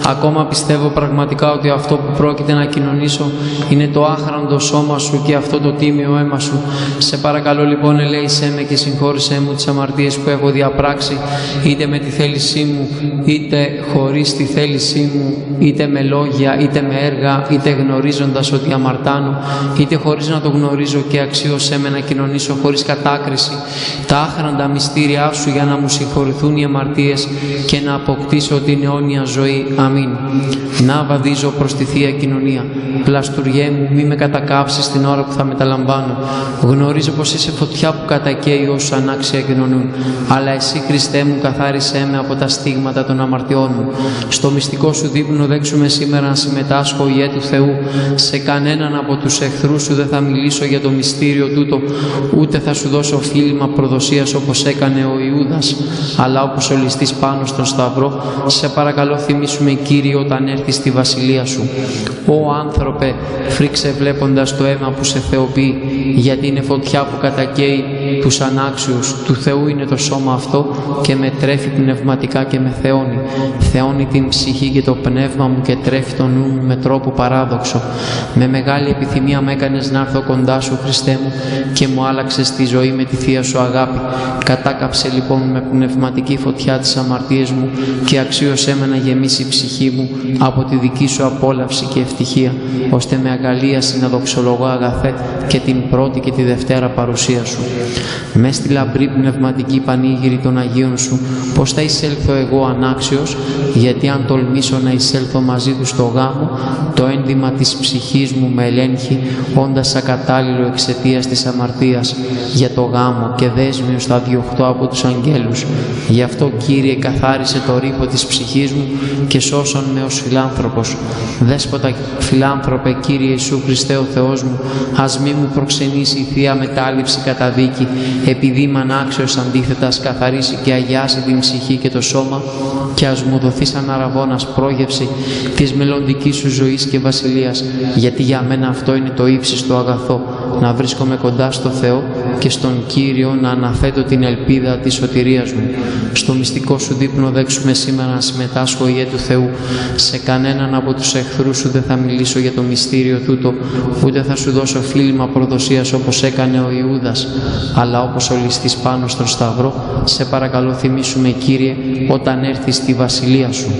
Ακόμα πιστεύω πραγματικά ότι αυτό που πρόκειται να κοινωνήσω είναι το άχραντο σώμα Σου και αυτό το τίμιο αίμα Σου. Σε παρακαλώ λοιπόν, ελέησέ με και συγχώρησέ μου τις αμαρτίες που έχω διαπράξει, είτε με τη θέλησή μου, είτε χωρίς τη θέλησή μου, είτε με λόγια, είτε με έργα, είτε γνωρίζοντας ότι αμαρτάνω, είτε χωρίς να το γνωρίζω, και αξίωσέ με να κοινωνήσω χωρίς κατάκριση τα άχραντα μυστήριά Σου, για να μου συγχωρηθούν οι αμαρτίες και να αποκτήσω την αιώνια ζωή. Αμήν. Να βαδίζω προς τη Θεία Κοινωνία. Πλαστουργέ μου, μη με κατακάψεις την ώρα που θα μεταλαμβάνω. Γνωρίζω πως είσαι φωτιά που κατακαίει όσους ανάξια κοινωνούν. Αλλά Εσύ, Χριστέ μου, καθάρισέ με από τα στίγματα των αμαρτιών μου. Στο μυστικό Σου δείπνο δέξουμε σήμερα να συμμετάσχω, Υιέ του Θεού. Σε κανέναν από τους εχθρούς Σου δεν θα μιλήσω για το μυστήριο τούτο, ούτε θα Σου δώσω φίλημα προδοσίας όπως έκανε ο Ιούδας, αλλά όπως ο ληστής πάνω στον Σταυρό. Σε παρακαλώ, θυμήσου με, Κύριε, όταν έρθεις στη βασιλεία Σου. Ω άνθρωπε, φρίξε βλέποντας το αίμα που σε θεοποιεί, γιατί είναι φωτιά που κατακαίει τους ανάξιους. Του Θεού είναι το σώμα αυτό και με τρέφει πνευματικά και με θεώνει. Θεώνει την ψυχή και το πνεύμα μου και τρέφει το νου μου με τρόπο παράδοξο. Με μεγάλη επιθυμία μία με έκανες να έρθω κοντά σου, Χριστέ μου, και μου άλλαξες τη ζωή με τη Θεία σου αγάπη. Κατάκαψε λοιπόν με πνευματική φωτιά τις αμαρτίες μου και αξίωσέ με να γεμίσει η ψυχή μου από τη δική σου απόλαυση και ευτυχία, ώστε με αγκαλίαση να δοξολογώ, αγαθέ, και την πρώτη και τη δευτέρα παρουσία σου. Μες στη λαμπρή πνευματική πανήγυρη των Αγίων σου, πώς θα εισέλθω εγώ ανάξιος, γιατί αν τολμήσω να εισέλθω μαζί του στο γάμο, το ένδυμα της ψυχής μου με ελέγχει, όντας ακατάλληλο εξαιτίας της αμαρτίας για το γάμο, και δέσμιος θα διωχτώ από τους αγγέλους. Γι' αυτό, Κύριε, καθάρισε το ρήπο της ψυχής μου και σώσον με ως φιλάνθρωπος. Δέσποτα φιλάνθρωπε, Κύριε Ιησού Χριστέ ο Θεός μου, ας μη μου προξενήσει η Θεία μετάληψη κατά δίκη, επειδή είμαι ανάξιος, αντίθετα ας καθαρίσει και αγιάσει την ψυχή και το σώμα, και ας μου δοθεί σαν αραβώνας πρόγευση της μελλοντικής σου ζωής και βασιλείας, γιατί για μένα αυτό είναι το ύψιστο αγαθό, να βρίσκομαι κοντά στο Θεό και στον Κύριο να αναθέτω την ελπίδα της σωτηρίας μου. Στο μυστικό σου δείπνο δέξουμε σήμερα να συμμετάσχω, Ιε του Θεού. Σε κανέναν από τους εχθρούς σου δεν θα μιλήσω για το μυστήριο τούτο, ούτε θα σου δώσω φίλημα προδοσίας όπως έκανε ο Ιούδας, αλλά όπως ο ληστής πάνω στον σταυρό. Σε παρακαλώ, θυμήσου με, Κύριε, όταν έρθεις στη βασιλεία σου.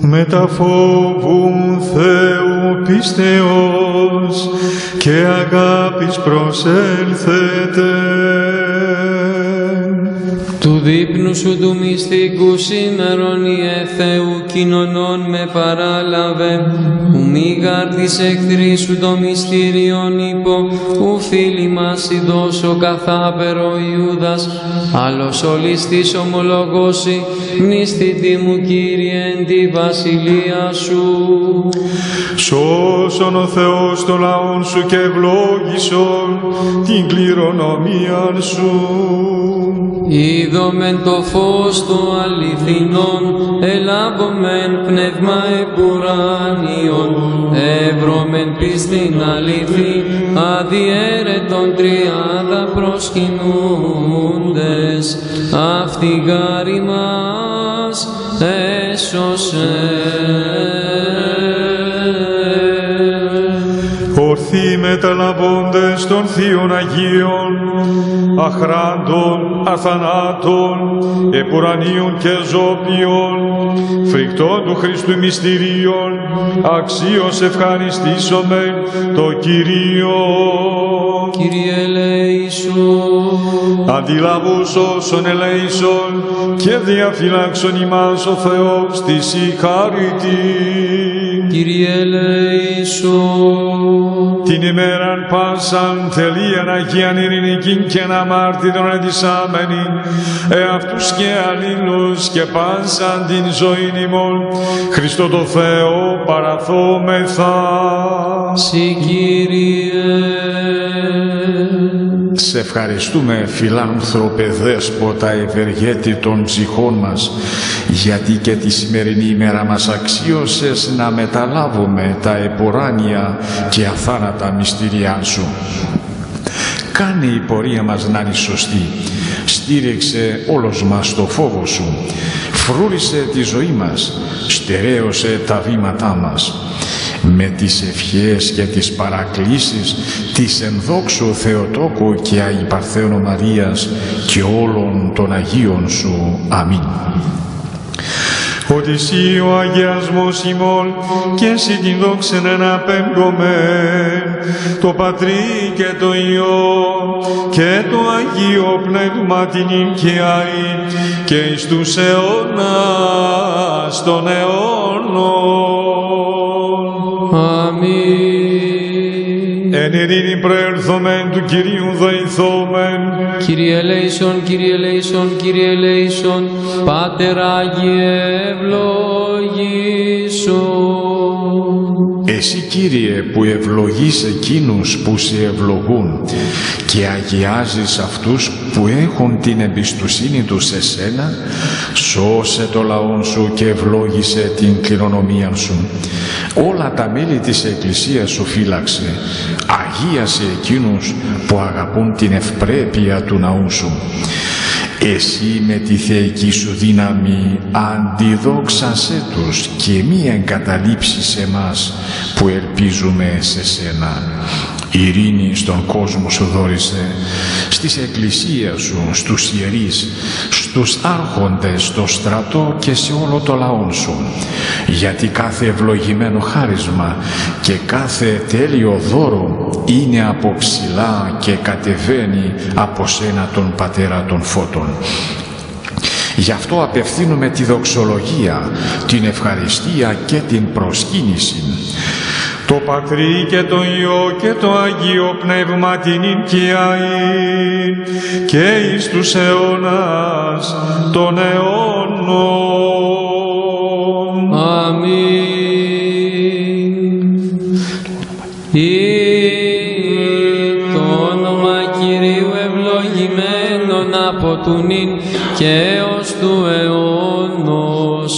Μετα φόβου Θεού πίστεως και αγάπη χάρις προσέλθετε. Του δείπνου σου του μυστικού σήμερον Ιε Θεού κοινωνών με παράλαβε, ου μη γάρ της εχθρής σου το μυστήριον υπό, ου φίλοι μας ειδώσω καθάπερο Ιούδας, άλλος όλης της ομολογώσει, μνηστητή μου Κύριε εν τη βασιλεία σου. Σώσον ο Θεός το λαόν σου και ευλόγησον την κληρονομία σου. Είδομεν το φως του αληθινών, ελάβομεν πνεύμα επουράνιον, εύρωμεν πίστην αληθή, αδιέρετον τριάδα προσκυνούντες, αυτή γάρη μας έσωσε. Ορθοί μεταλαβώντες των Θείων Αγίων, αχράντων, αθανάτων, επουρανίων και ζώπιων, φρικτών του Χριστού μυστηρίων, αξίως ευχαριστήσομεν το Κυρίο. Κύριε ελέησον. Αντιλαβούς όσων ελέησον και διαφυλάξον ημάς ο Θεός της η χάρητη. Κύριε ελέησον. Την ημέραν πάσαν τελείαν Αγίαν ειρηνικήν και αμάρτητον εντισάμενην, εαυτούς και αλλήλους και πάσαν την ζωήν ημών, Χριστό το Θεό παραθόμεθα. Συ Κύριε. Σε ευχαριστούμε φιλάνθρωπε Δέσποτα ευεργέτη των ψυχών μας, γιατί και τη σημερινή ημέρα μας αξίωσες να μεταλάβουμε τα επουράνια και αθάνατα μυστήριά σου. Κάνε η πορεία μας να είναι σωστή. Στήριξε όλος μας το φόβο σου. Φρούρισε τη ζωή μας. Στερέωσε τα βήματά μας. Με τις ευχές και τις παρακλήσεις της ενδόξου Θεοτόκου και Αϊπαρθένου Μαρίας και όλων των Αγίων σου. Αμήν. Ότι εσύ ο αγιασμός ημών και εσύ την δόξεν εναπέμπτωμε, το Πατρί και το Υιό και το Αγίο Πνεύμα την οικιαή και εις τους αιώνας των αιώνων. Αμήν. Εν ειρήνη προέλθομεν του Κυρίου βοηθόμεν. Κύριε ελέησον, Κύριε ελέησον, Κύριε ελέησον, Πάτερ Άγιε ευλογήσον. Εσύ Κύριε που ευλογείς εκείνους που σε ευλογούν και αγιάζεις αυτούς που έχουν την εμπιστοσύνη τους σε σένα, σώσε το λαόν σου και ευλόγησε την κληρονομία σου. Όλα τα μέλη της Εκκλησίας σου φύλαξε, αγίασε εκείνους που αγαπούν την ευπρέπεια του ναού σου. Εσύ με τη θεϊκή σου δύναμη αντιδόξασέ τους και μη εγκαταλείψεις εμάς που ελπίζουμε σε σένα. Ειρήνη στον κόσμο σου δώρισε, στις εκκλησίες σου, στους ιερείς, στους άρχοντες, στο στρατό και σε όλο το λαό σου. Γιατί κάθε ευλογημένο χάρισμα και κάθε τέλειο δώρο είναι από ψηλά και κατεβαίνει από σένα τον Πατέρα των Φώτων. Γι' αυτό απευθύνουμε τη δοξολογία, την ευχαριστία και την προσκύνηση. Το Πατρί και το Υιό και το Αγίο Πνεύμα την οικιαή και εις τους αιώνας των αιώνων. Αμήν. Το όνομα Κυρίου ευλογημένον από του νυν και ως του αιώνος.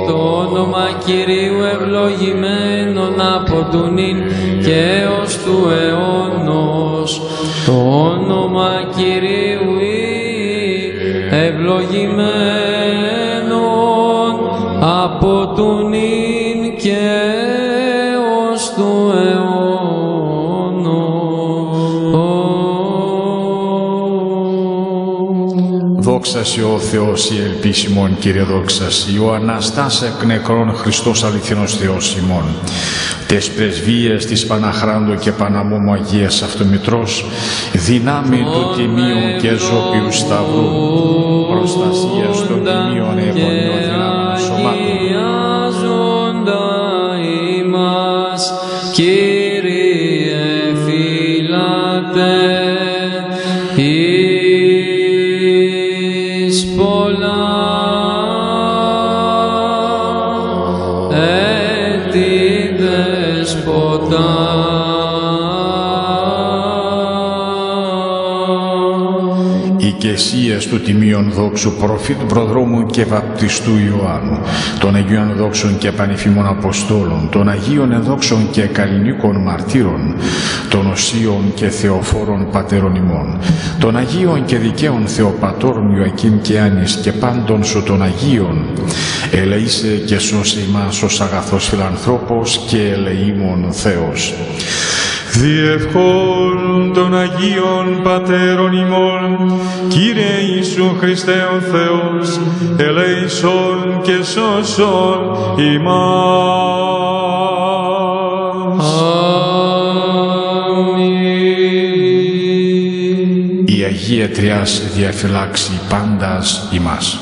Το όνομα Κυρίου ευλογημένον από του νυν και ως του αιώνος. Το όνομα Κυρίου ευλογημένον από του νυν και ως του αιώνος. Δόξασι ο Θεός η ελπίσιμον, Κύριε δόξασι, ο Αναστάς εκ νεκρών Χριστός αληθινός Θεός ημών. Τες πρεσβείες της Παναχράντου και Παναμόμου Αγίας Αυτομητρός, δυνάμει του Τιμίου και Ζώπιου Σταυρού, προστασίας των Τιμίων αιωνίων δυνάμεων σωμάτων. Κύριε φυλάτε εις πολλά έτη δεσποτά. Οι οικεσίες του Τιμίων Δόξου Προφήτου Προδρόμου και Βαπτιστού Ιωάννου, των Αγίων Δόξων και Πανηφήμων Αποστόλων, των Αγίων Εδόξων και Καλλινίκων Μαρτύρων, των Οσίων και Θεοφόρων Πατέρων ημών, των Αγίων και Δικαίων Θεοπατώρων Ιωακήμ και Άννης και πάντων σου των Αγίων, ελεήσε και σώσε ημάς ως αγαθός φιλανθρώπος και ελεήμων Θεός. Διευχών των Αγίων Πατέρων ημών, Κύριε Ιησού Χριστέ ο Θεός, ελέησον και σώσον ημάς. Αμήν. Η Αγία Τριάς διαφυλάξει πάντας ημάς.